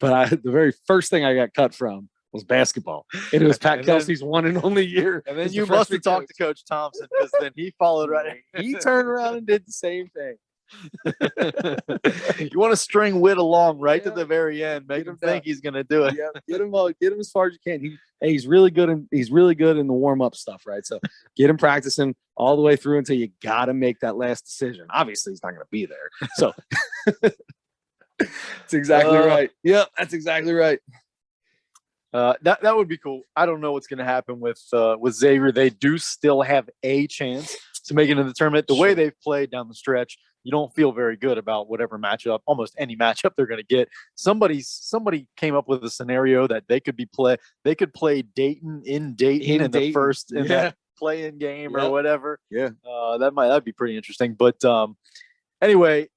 but the very first thing I got cut from was basketball. And it was Pat Kelsey's one and only year. And then you must have talked to Coach Thompson because then he followed right. He turned around and did the same thing. You want to string Witt along right to the very end, make him think he's going to do it. Yeah, get him as far as you can. He's really good in the warm up stuff, right? So get him practicing all the way through until you got to make that last decision. Obviously, he's not going to be there. So that's exactly right. Yep, that's exactly right. That would be cool. I don't know what's going to happen with Xavier. They do still have a chance to make it into the tournament. The way they've played down the stretch, you don't feel very good about whatever matchup, almost any matchup they're going to get. Somebody came up with a scenario that they could play Dayton in Dayton the first in that play-in game or whatever. Yeah, that'd be pretty interesting. But anyway,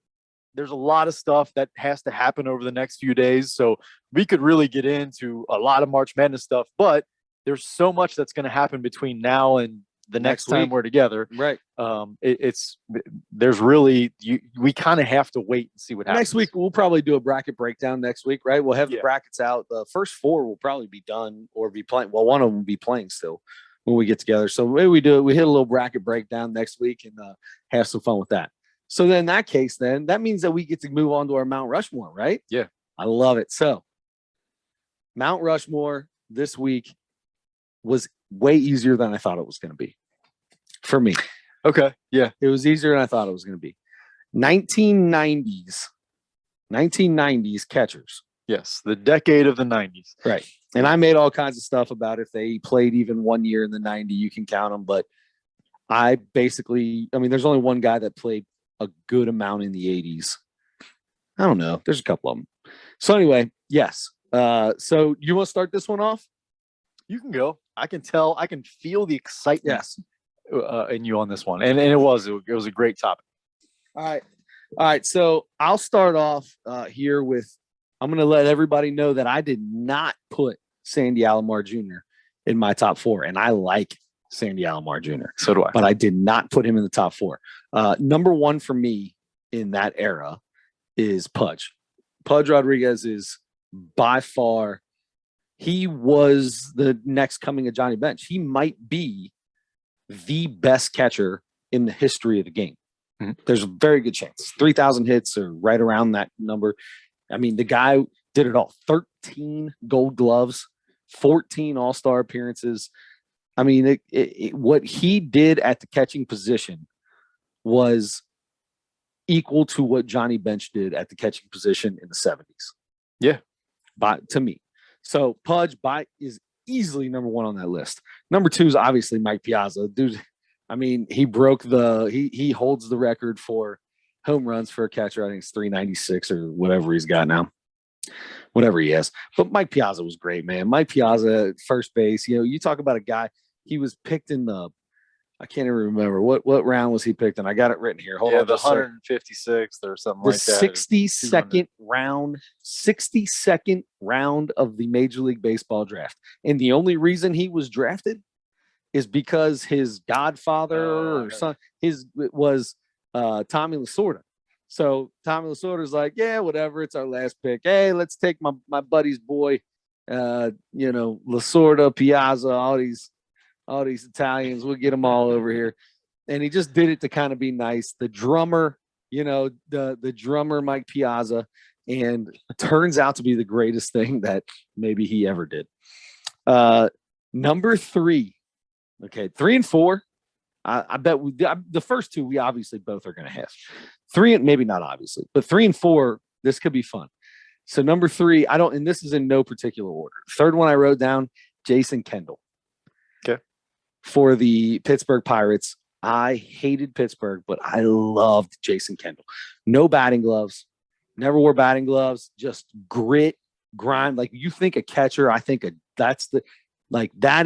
there's a lot of stuff that has to happen over the next few days. So we could really get into a lot of March Madness stuff, but there's so much that's going to happen between now and the next time we're together. Right. We kind of have to wait and see what happens. Next week, we'll probably do a bracket breakdown next week, right? We'll have the brackets out. The first four will probably be done or be playing. Well, one of them will be playing still when we get together. So maybe we do it. We hit a little bracket breakdown next week and have some fun with that. So then in that case, then that means that we get to move on to our Mount Rushmore, right? Yeah. I love it. So Mount Rushmore this week was way easier than I thought it was going to be for me. Okay. Yeah. It was easier than I thought it was going to be. 1990s catchers. Yes. The decade of the 90s. Right. And I made all kinds of stuff about if they played even 1 year in the 90, you can count them. But there's only one guy that played a good amount in the 80s. I don't know. There's a couple of them. So anyway, yes. So you want to start this one off? You can go. I can feel the excitement in you on this one. And it was a great topic. All right. So I'll start off here with, I'm going to let everybody know that I did not put Sandy Alomar Jr. in my top four. And I like Sandy Alomar Jr. So do I. But I did not put him in the top four. Number one for me in that era is Pudge. Pudge Rodriguez is by far, he was the next coming of Johnny Bench. He might be the best catcher in the history of the game. Mm-hmm. There's a very good chance. 3,000 hits or right around that number. I mean, the guy did it all. 13 gold gloves, 14 all-star appearances. I mean, what he did at the catching position was equal to what Johnny Bench did at the catching position in the 70s. Yeah. To me. So Pudge is easily number one on that list. Number two is obviously Mike Piazza. Dude, I mean, he holds the record for home runs for a catcher. I think it's 396 or whatever he's got now. Whatever he has. But Mike Piazza was great, man. Mike Piazza at first base. You know, you talk about a guy, he was picked in I can't even remember what round was he picked in. I got it written here. Hold on. The 156th or something like that. The 62nd round of the Major League Baseball draft. And the only reason he was drafted is because his godfather or son, was Tommy Lasorda. So Tommy Lasorda's like, yeah, whatever. It's our last pick. Hey, let's take my buddy's boy, Lasorda, Piazza, all these Italians. We'll get them all over here. And he just did it to kind of be nice. The drummer, the drummer, Mike Piazza, and turns out to be the greatest thing that maybe he ever did. Number three. Okay, 3 and 4. I bet the first two we obviously both are going to have. 3, and maybe not obviously, but 3 and 4, this could be fun. So number 3, and this is in no particular order. Third one I wrote down, Jason Kendall. Okay. For the Pittsburgh Pirates. I hated Pittsburgh, but I loved Jason Kendall. No batting gloves, never wore batting gloves, just grit, grind. Like you think a catcher, I think that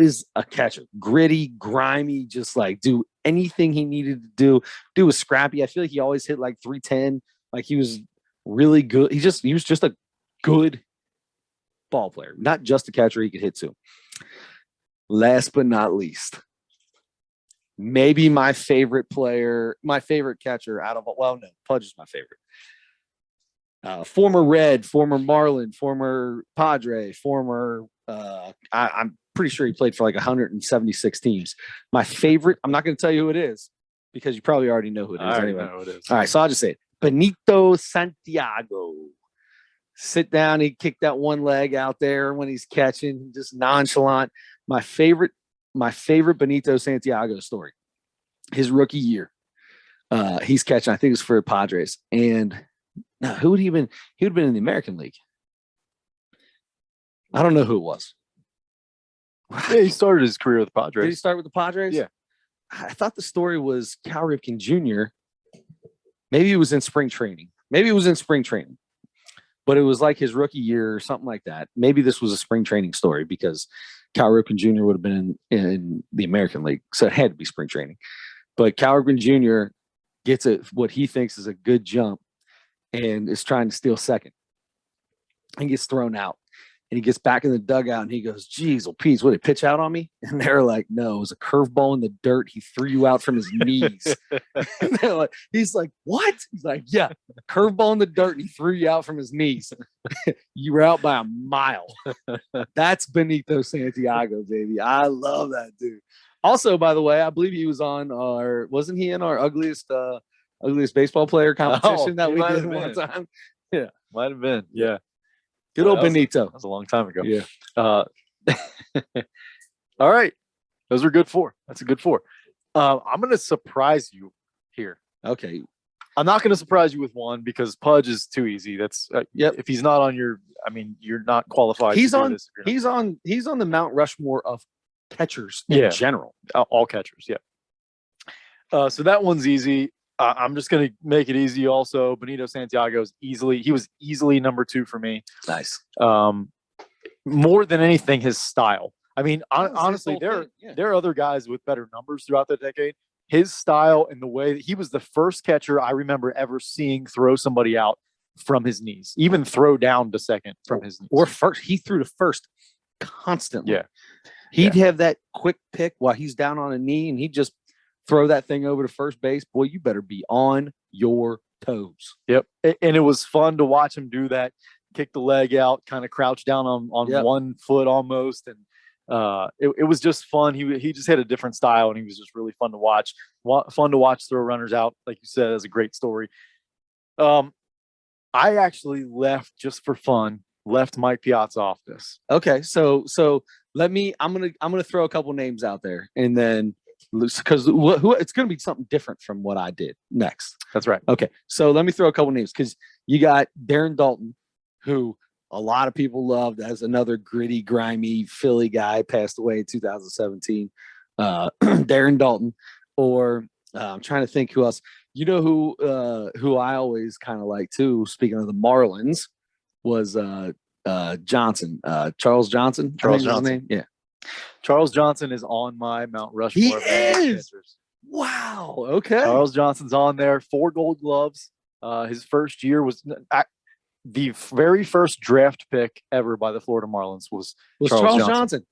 is a catcher. Gritty, grimy, just like do anything he needed to do. Do was scrappy. I feel like he always hit like 310. Like he was really good. He was just a good ball player, not just a catcher he could hit to. Last but not least, maybe my favorite player, my favorite catcher out of Pudge is my favorite. Former Red, former Marlin, former Padre, former I'm pretty sure he played for like 176 teams. My favorite, I'm not going to tell you who it is because you probably already know who it is anyway. Know who it is. All right, so I'll just say it. Benito Santiago. Sit down, he kicked that one leg out there when he's catching, just nonchalant. My favorite Benito Santiago story. His rookie year. He's catching, I think it's for Padres. And now who would he been? He would have been in the American League. I don't know who it was. Yeah, he started his career with the Padres. Did he start with the Padres? Yeah. I thought the story was Cal Ripken Jr. Maybe it was in spring training. But it was like his rookie year or something like that. Maybe this was a spring training story because Cal Ripken Jr. would have been in the American League. So it had to be spring training. But Cal Ripken Jr. gets what he thinks is a good jump and is trying to steal second and gets thrown out. And he gets back in the dugout and he goes, geez, Pete, what did he pitch out on me? And they're like, no, it was a curveball in the dirt. He threw you out from his knees. And he's like, what? He's like, yeah, curveball in the dirt and he threw you out from his knees. You were out by a mile. That's Benito Santiago, baby. I love that dude. Also, by the way, I believe he was on wasn't he in our ugliest baseball player competition that we did one time? Yeah. Might have been. Yeah. Good old Benito. That was a long time ago. Yeah. All right. Those are good four. That's a good four. I'm going to surprise you here. Okay. I'm not going to surprise you with one because Pudge is too easy. That's if he's not on your, you're not qualified. He's on the Mount Rushmore of catchers in general. All catchers. Yeah. So that one's easy. I'm just going to make it easy also. Benito Santiago he was easily number 2 for me. Nice. More than anything, his style. Honestly, there are other guys with better numbers throughout the decade. His style and the way that he was the first catcher I remember ever seeing throw somebody out from his knees, even throw down to second from his knees. Or first. He threw to first constantly. Yeah. He'd have that quick pick while he's down on a knee and he'd just throw that thing over to first base. Boy, you better be on your toes. Yep. And it was fun to watch him do that, kick the leg out, kind of crouch down on one foot almost. And it was just fun. He just had a different style and he was just really fun to watch. Fun to watch throw runners out. Like you said, that's a great story. I actually left just for fun, left Mike Piazza off this. Okay. So I'm gonna throw a couple names out there and then because it's going to be something different from what I did next. That's right. Okay, so let me throw a couple names because you got Darren Dalton, who a lot of people loved as another gritty, grimy Philly guy, passed away in 2017. Darren Dalton, or I'm trying to think who else. You know who I always kind of like too. Speaking of the Marlins, was Johnson, Charles Johnson. Charles Johnson. His name? Yeah. Charles Johnson is on my Mount Rushmore. He is. Wow. Okay. Charles Johnson's on there. 4 Gold Gloves. His first year was the very first draft pick ever by the Florida Marlins was Charles Johnson.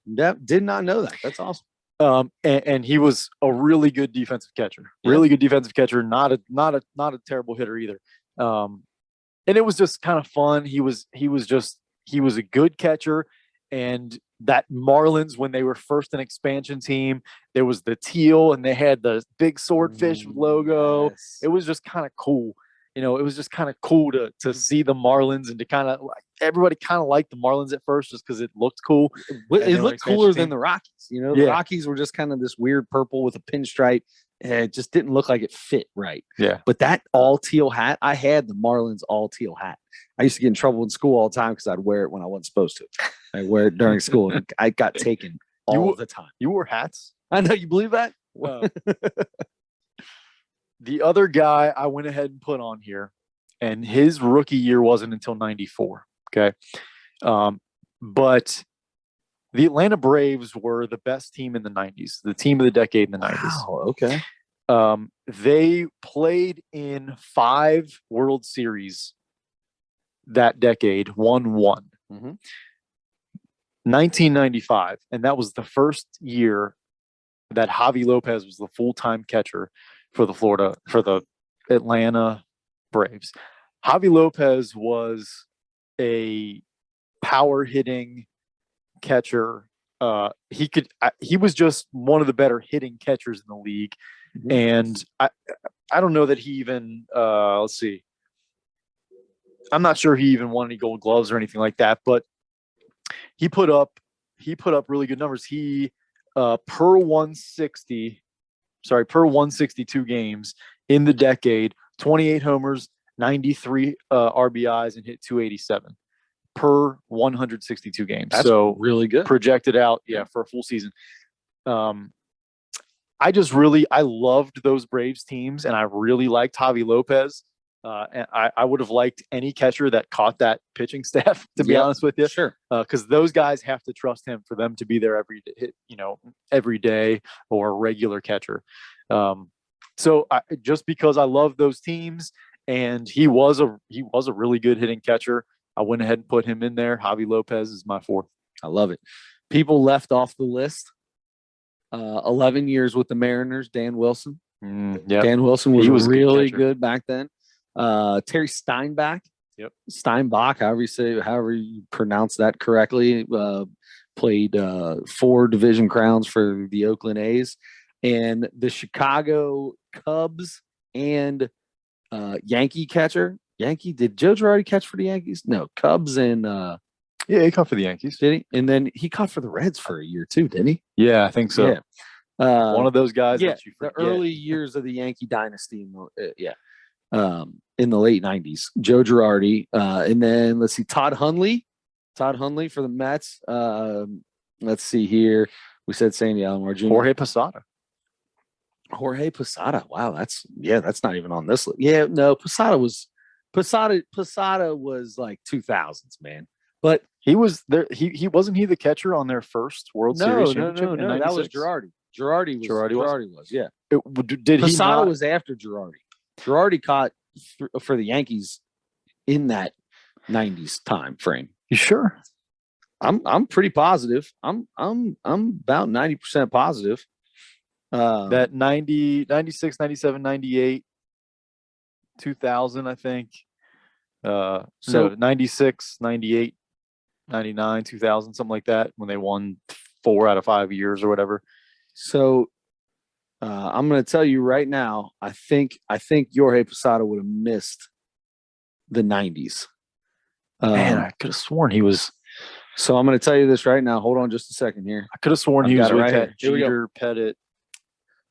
Did not know that. That's awesome. And he was a really good defensive catcher. Really good defensive catcher. Not a terrible hitter either. And it was just kind of fun. He was a good catcher. And that Marlins, when they were first an expansion team, there was the teal and they had the big swordfish logo. Yes. It was just kind of cool. It was just kind of cool to see the Marlins and to kind of everybody kind of liked the Marlins at first just because it looked cool. It looked cooler than the Rockies. The Rockies were just kind of this weird purple with a pinstripe. And it just didn't look like it fit right. Yeah. But that all teal hat, I had the Marlins all teal hat. I used to get in trouble in school all the time because I'd wear it when I wasn't supposed to. I wear it during school. And I got taken all the time. You wore hats? I know. You believe that? Well, The other guy I went ahead and put on here, and his rookie year wasn't until 94. Okay. But the Atlanta Braves were the best team in the 90s, the team of the decade in the 90s. Wow. Okay. They played in 5 World Series that decade, won 1. 1995, and that was the first year that Javi Lopez was the full-time catcher for the Atlanta Braves. Javi Lopez was a power hitting catcher. He was just one of the better hitting catchers in the league. And I don't know that he even let's see. I'm not sure he even won any gold gloves or anything like that, but he put up really good numbers. He per 162 games in the decade, 28 homers, 93 RBIs, and hit 287 per 162 games. That's so really good. Projected out, for a full season. I loved those Braves teams, and I really liked Javi Lopez. And I would have liked any catcher that caught that pitching staff, to be honest with you. Sure. Because those guys have to trust him for them to be there every day or a regular catcher. So just because I love those teams, and he was a really good hitting catcher, I went ahead and put him in there. Javi Lopez is my 4th. I love it. People left off the list. 11 years with the Mariners, Dan Wilson. Dan Wilson was really good back then. Terry Steinbach. Steinbach, however you pronounce that correctly, played 4 division crowns for the Oakland A's, and the Chicago Cubs and Yankee catcher. Did Joe Girardi catch for the Yankees? No, Cubs and he caught for the Yankees. Did he? And then he caught for the Reds for a year too, didn't he? Yeah, I think so. Yeah. One of those guys that you forget. The early years of the Yankee dynasty. In the late 90s, Joe Girardi, and then let's see, Todd Hundley for the Mets. Let's see here. We said Sandy Alomar Jr. Jorge Posada. Wow, that's not even on this list. Yeah, no, Posada was like 2000s, man. But he was there. He wasn't he the catcher on their first World Series championship? No, that was Girardi. Girardi was. Yeah. Posada was after Girardi. Girardi caught for the Yankees in that 90s time frame. You sure? I'm pretty positive. I'm about 90% positive. That 90, 96, 97, 98, 2000, I think. So 96, 98, 99, 2000, something like that, when they won 4 out of 5 years or whatever. So I'm going to tell you right now, I think Jorge Posada would have missed the 90s. Man, I could have sworn he was. So I'm going to tell you this right now. Hold on just a second here. I could have sworn he was with that Jeter Pettit.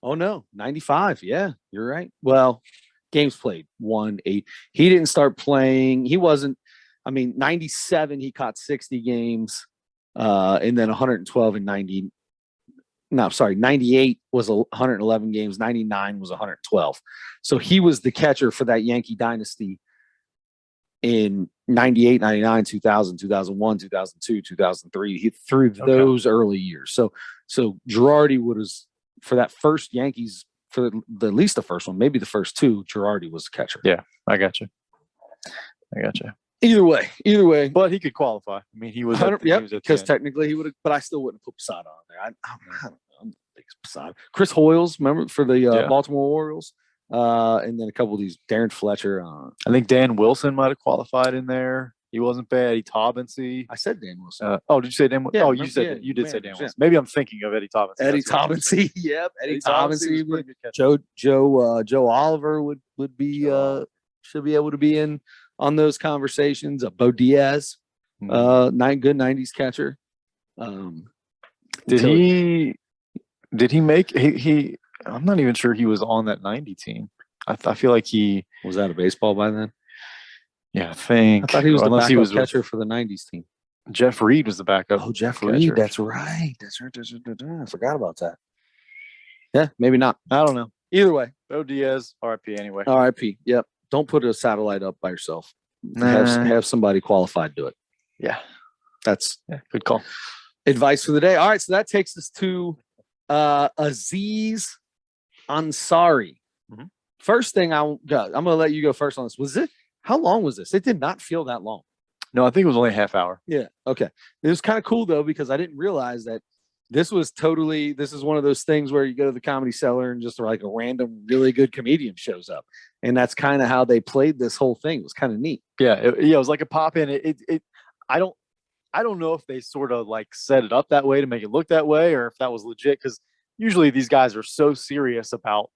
Oh, no. 95. Yeah, you're right. Well, games played, 1-8. He didn't start playing. He wasn't. 97, he caught 60 games, and then 112 and 90. No, sorry, 98 was 111 games. 99 was 112. So he was the catcher for that Yankee dynasty in 98, 99, 2000, 2001, 2002, 2003. He threw those early years. So Girardi was for that first Yankees, for at least the first one, maybe the first 2, Girardi was the catcher. Yeah, I got you. Either way. But he could qualify. He was because technically he would have, but I still wouldn't put Posada on there. I'm a big Posada. Chris Hoyles, remember, for the Baltimore Orioles, and then a couple of these, Darren Fletcher. I think Dan Wilson might have qualified in there. He wasn't bad. Eddie Taubensee. I said Dan Wilson. Did you say Dan Wilson? Yeah, you said you did say Dan Wilson. Maybe I'm thinking of Eddie Taubensee. Eddie Taubensee. Yep. Eddie Taubensee. Joe Oliver would be should be able to be in on those conversations. Bo Diaz, good 90s catcher. Did he make he I'm not even sure he was on that 90 team. I feel like he was out of baseball by then. Yeah, I think. I thought he was the backup catcher for the 90s team. Jeff Reed was the backup. Oh, Jeff Reed. That's right. I forgot about that. Yeah, maybe not. I don't know. Either way, Joe Diaz, RIP anyway. RIP. Yep. Don't put a satellite up by yourself. Have somebody qualified do it. Yeah. That's good call. Advice for the day. All right. So that takes us to Aziz Ansari. Mhm. First thing I'm going to let you go first on this. How long was this? It did not feel that long. No, I think it was only a half hour. Yeah. Okay. It was kind of cool though, because I didn't realize that this is one of those things where you go to the Comedy Cellar and just like a random really good comedian shows up. And that's kind of how they played this whole thing. It was kind of neat. Yeah. It was like a pop in. I don't know if they sort of like set it up that way to make it look that way, or if that was legit. Cause usually these guys are so serious about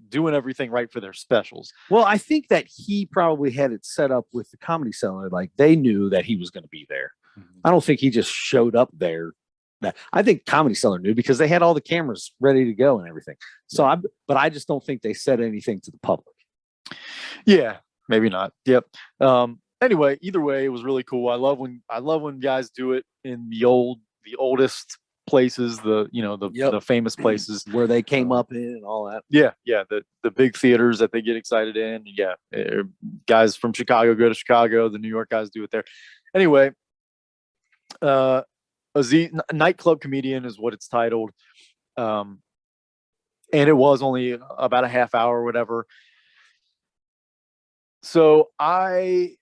doing everything right for their specials. Well, I think that he probably had it set up with the Comedy Cellar. Like they knew that he was going to be there. Mm-hmm. I don't think he just showed up there. I think Comedy Cellar knew because they had all the cameras ready to go and everything. So but I just don't think they said anything to the public. Yeah, maybe not. Yep. Anyway, either way, it was really cool. I love when guys do it in the oldest places, the famous places where they came up in and all that. Yeah, the big theaters that they get excited in. Yeah, guys from Chicago go to Chicago. The New York guys do it there. Anyway, Aziz, nightclub comedian is what it's titled, and it was only about a half hour or whatever. So I've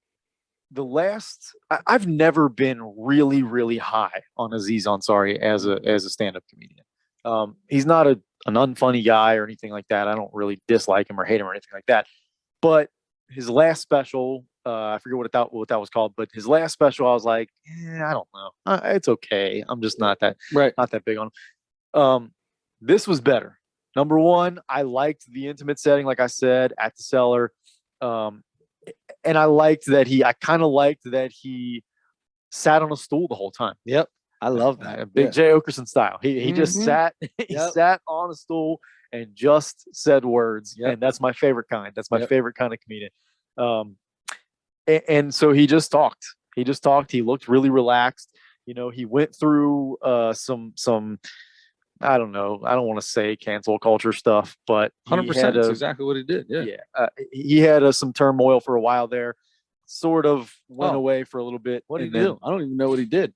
never been really, really high on Aziz Ansari as a stand-up comedian. He's not an unfunny guy or anything like that. I don't really dislike him or hate him or anything like that. But his last special, I forget what that was called, but his last special, I was like, I don't know. It's okay. I'm just not that big on him. This was better. Number one, I liked the intimate setting, like I said, at the Cellar. And I kind of liked that he sat on a stool the whole time. Yep. I love that. Big Jay Okerson style. He just sat, sat on a stool and just said words. Yep. And that's my favorite kind. That's my favorite kind of comedian. And so he just talked. He looked really relaxed. He went through some I don't know. I don't want to say cancel culture stuff, but 100%. That's exactly what he did. Yeah. He had some turmoil for a while there. Sort of went away for a little bit. What did he do? I don't even know what he did.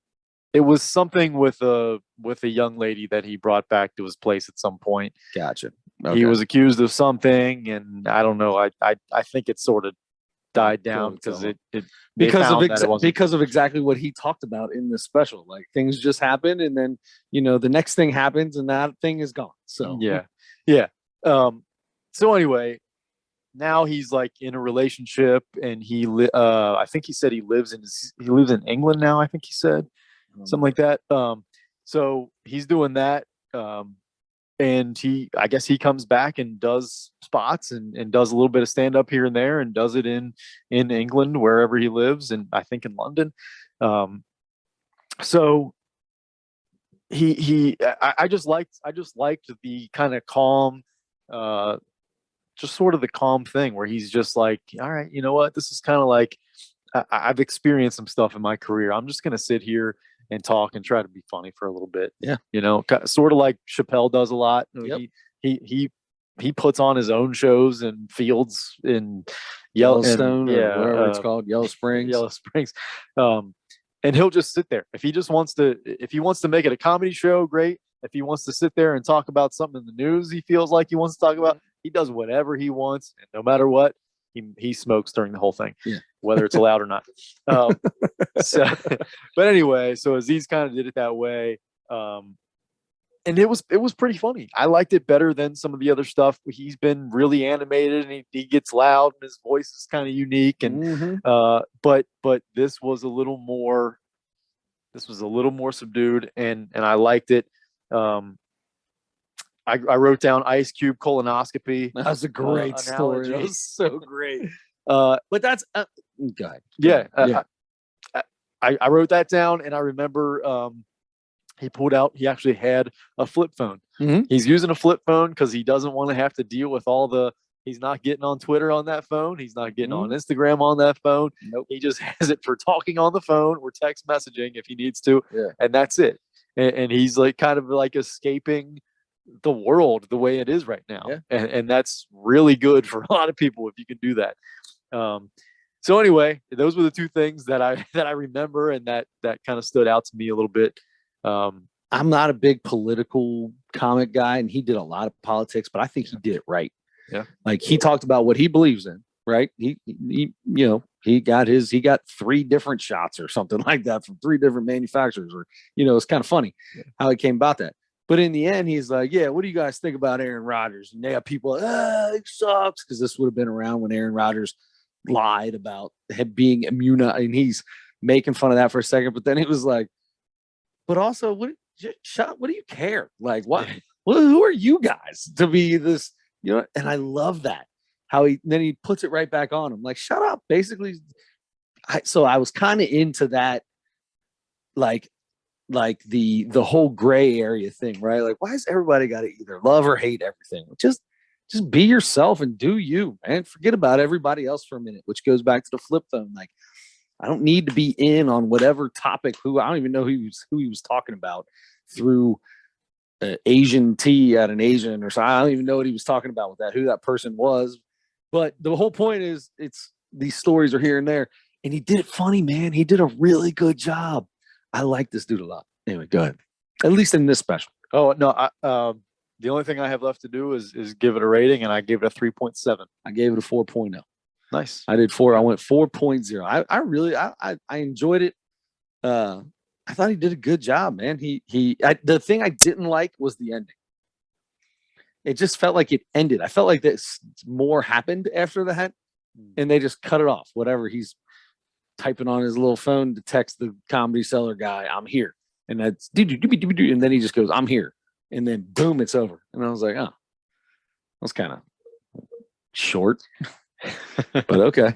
It was something with a young lady that he brought back to his place at some point. Gotcha. Okay. He was accused of something, and I don't know. I think it sort of died down because because of exactly what he talked about in this special. Like things just happen, and then the next thing happens, and that thing is gone. So yeah. So anyway, now he's like in a relationship, and I think he said he lives in England now. I think he said something like that. So he's doing that. And I guess he comes back and does spots and does a little bit of stand up here and there, and does it in England, wherever he lives, and I think in London. So I just liked the kind of calm, just sort of the calm thing where he's just like, all right, you know what? This is kind of like, I've experienced some stuff in my career. I'm just going to sit here and talk and try to be funny for a little bit. Yeah. Sort of like Chappelle does a lot. Yep. He puts on his own shows in Fields in Yellowstone, or wherever it's called, Yellow Springs. And he'll just sit there. If he wants to make it a comedy show, great. If he wants to sit there and talk about something in the news he feels like he wants to talk about, he does whatever he wants, and no matter what, he smokes during the whole thing, whether it's allowed or not. But anyway, so Aziz kind of did it that way, and it was pretty funny. I liked it better than some of the other stuff. He's been really animated, and he gets loud, and his voice is kind of unique. And but this was a little more subdued, and I liked it. I wrote down Ice Cube colonoscopy. That was a great story. That was so great. But that's go ahead. Yeah. I wrote that down, and I remember he actually had a flip phone. Mm-hmm. He's using a flip phone because he doesn't want to have to deal with he's not getting on Twitter on that phone. He's not getting on Instagram on that phone. Nope. He just has it for talking on the phone or text messaging if he needs to. Yeah. And that's it. And he's like kind of like escaping the world the way it is right now. Yeah. And that's really good for a lot of people if you can do that. So anyway, those were the two things that I remember and that kind of stood out to me a little bit. I'm not a big political comic guy, and he did a lot of politics, but I think he did it right. Yeah. Like, he talked about what he believes in, right? He got 3 different shots or something like that from 3 different manufacturers, or, it's kind of funny how it came about that. But in the end, he's like, yeah, what do you guys think about Aaron Rodgers? And they have people, it sucks, because this would have been around when Aaron Rodgers lied about being immune, and he's making fun of that for a second. But then he was like, but also, what do you care? Like, what? Well, who are you guys to be this? And I love that, how he puts it right back on him. Like, shut up. Basically, I was kind of into that, like the whole gray area thing, right? Like, why has everybody got to either love or hate everything? Just be yourself and do you, man. Forget about everybody else for a minute, which goes back to the flip phone. Like, I don't need to be in on whatever topic. I don't even know who he was talking about through Asian tea at an Asian or so. I don't even know what he was talking about with that, who that person was. But the whole point is, these stories are here and there, and he did it funny, man. He did a really good job. I like this dude a lot. Anyway, go ahead. At least in this special. Oh no, the only thing I have left to do is give it a rating, and I gave it a 3.7. I gave it a 4.0. Nice. I did 4. I went 4.0. I really enjoyed it. I thought he did a good job, man. The thing I didn't like was the ending. It just felt like it ended. I felt like this more happened after that, and they just cut it off. Whatever, he's typing on his little phone to text the Comedy Cellar guy, I'm here. And that's and then he just goes, I'm here. And then boom, it's over. And I was like, oh, that's kind of short. But okay.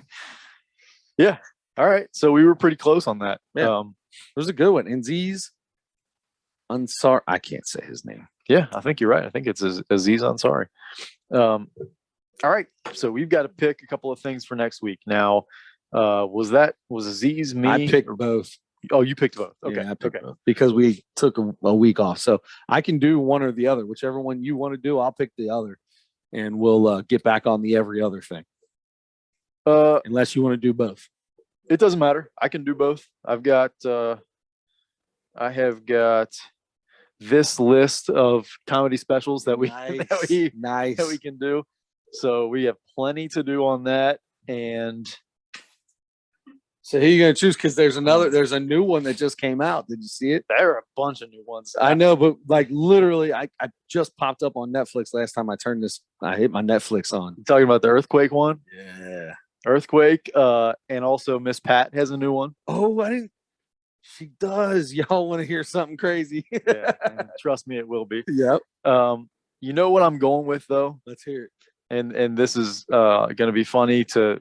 Yeah. All right. So we were pretty close on that. Yeah. It was a good one. Aziz Ansari. I can't say his name. Yeah, I think you're right. I think it's Aziz Ansari. All right. So we've got to pick a couple of things for next week. Now, was Aziz me? I picked both. Oh, you picked both. Okay. Yeah, I picked both because we took a week off. So I can do one or the other. Whichever one you want to do, I'll pick the other. And we'll get back on the every other thing. Unless you want to do both. It doesn't matter. I can do both. I have got this list of comedy specials that we can do. So we have plenty to do on that. And so who are you gonna choose? Because there's a new one that just came out. Did you see it? There are a bunch of new ones. I know, but like literally, I just popped up on Netflix last time I turned this. I hit my Netflix on. You talking about the earthquake one? Yeah. Earthquake, and also Miss Pat has a new one. Oh, I didn't. She does. Y'all want to hear something crazy? Yeah, trust me, it will be. Yep. You know what I'm going with though? Let's hear it. And this is going to be funny to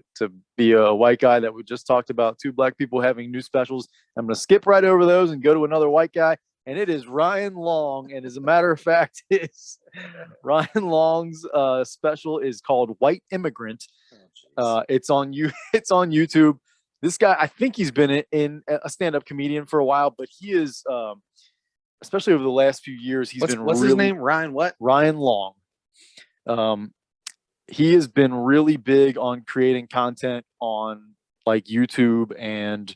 be a white guy that we just talked about 2 black people having new specials. I'm going to skip right over those and go to another white guy, and it is Ryan Long. And as a matter of fact, Ryan Long's special is called White Immigrant. It's on YouTube. This guy, I think he's been in a stand-up comedian for a while, but he is, especially over the last few years, what's his name? Ryan what? Ryan Long. He has been really big on creating content on like YouTube and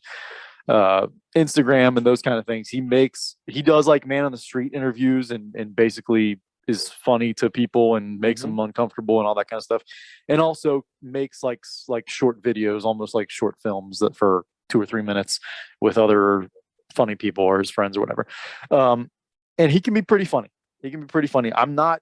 Instagram and those kind of things. He does like man on the street interviews and basically is funny to people and makes them uncomfortable and all that kind of stuff. And also makes like short videos, almost like short films that for 2 or 3 minutes with other funny people or his friends or whatever. And he can be pretty funny. I'm not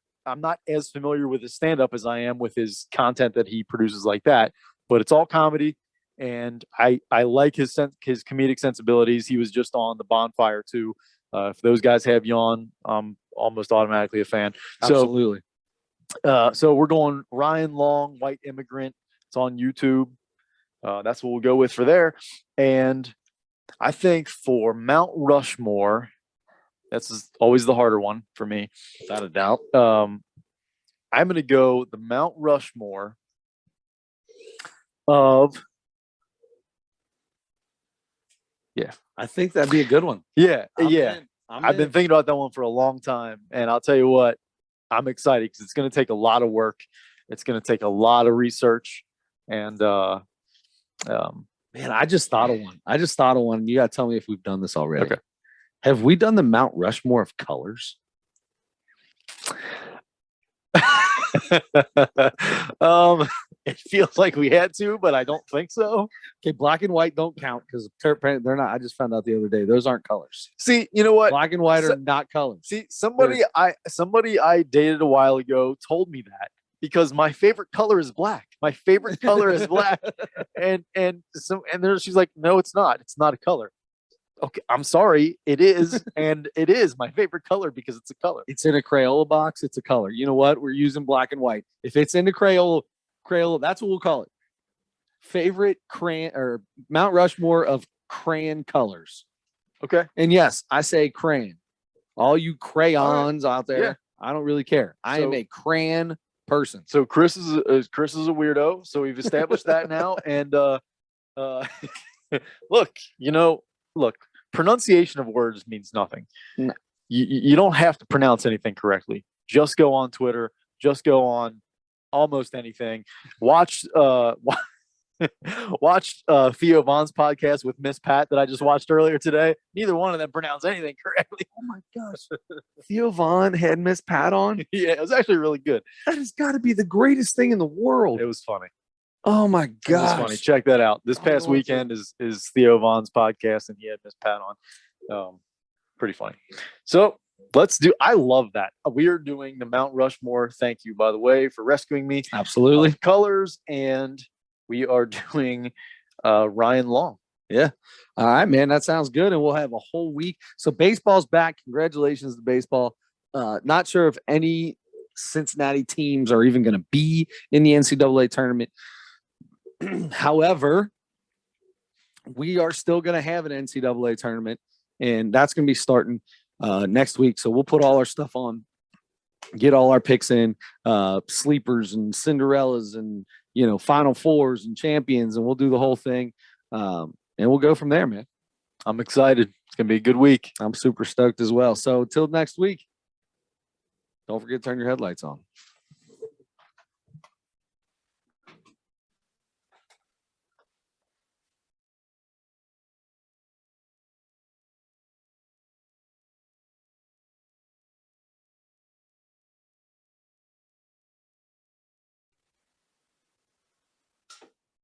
as familiar with his stand-up as I am with his content that he produces like that, but it's all comedy. And I like his comedic sensibilities. He was just on The Bonfire too. If those guys have you on, I'm almost automatically a fan. Absolutely. So we're going Ryan Long, White Immigrant. It's on YouTube. That's what we'll go with for there. And I think for Mount Rushmore, that's always the harder one for me. Without a doubt. I'm going to go the Mount Rushmore of... Yeah. I think that'd be a good one. Yeah. I've been thinking about that one for a long time. And I'll tell you what, I'm excited because it's going to take a lot of work. It's going to take a lot of research. And Man, I just thought of one. You got to tell me if we've done this already. Okay. Have we done the Mount Rushmore of colors? It feels like we had to, but I don't think so. Okay, black and white don't count because they're not. I just found out the other day those aren't colors. See, you know what? Black and white are not colors. See, somebody I dated a while ago told me that because my favorite color is black. My favorite color is black, and then she's like, no, it's not. It's not a color. Okay, I'm sorry, it is, and it is my favorite color because it's a color. It's in a Crayola box. It's a color. You know what? We're using black and white. If it's in the Crayola, that's what we'll call it. Favorite crayon or Mount Rushmore of crayon colors. Okay. And yes, I say crayon. All you crayons out there, Yeah. I don't really care. I am a crayon person. So Chris is a weirdo. So we've established that now. And look, pronunciation of words means nothing. No. You don't have to pronounce anything correctly. Just go on Twitter. Just go on almost anything. Watch Theo Vaughn's podcast with Miss Pat that I just watched earlier today. Neither one of them pronounced anything correctly. Oh my gosh. Theo Vaughn had Miss Pat on. Yeah, it was actually really good. That has got to be the greatest thing in the world. It was funny. Oh my It was gosh. funny. Check that out. This past weekend is Theo Vaughn's podcast, and he had Miss Pat on. Pretty funny. So I love that. We are doing the Mount Rushmore. Thank you, by the way, for rescuing me. Absolutely. Colors, and we are doing Ryan Long. Yeah. All right, man. That sounds good. And we'll have a whole week. So baseball's back. Congratulations to baseball. Not sure if any Cincinnati teams are even going to be in the NCAA tournament. However, we are still going to have an NCAA tournament, and that's going to be starting next week. So we'll put all our stuff on, get all our picks in, sleepers and Cinderellas and, Final Fours and champions, and we'll do the whole thing. And we'll go from there, man. I'm excited. It's going to be a good week. I'm super stoked as well. So till next week, don't forget to turn your headlights on.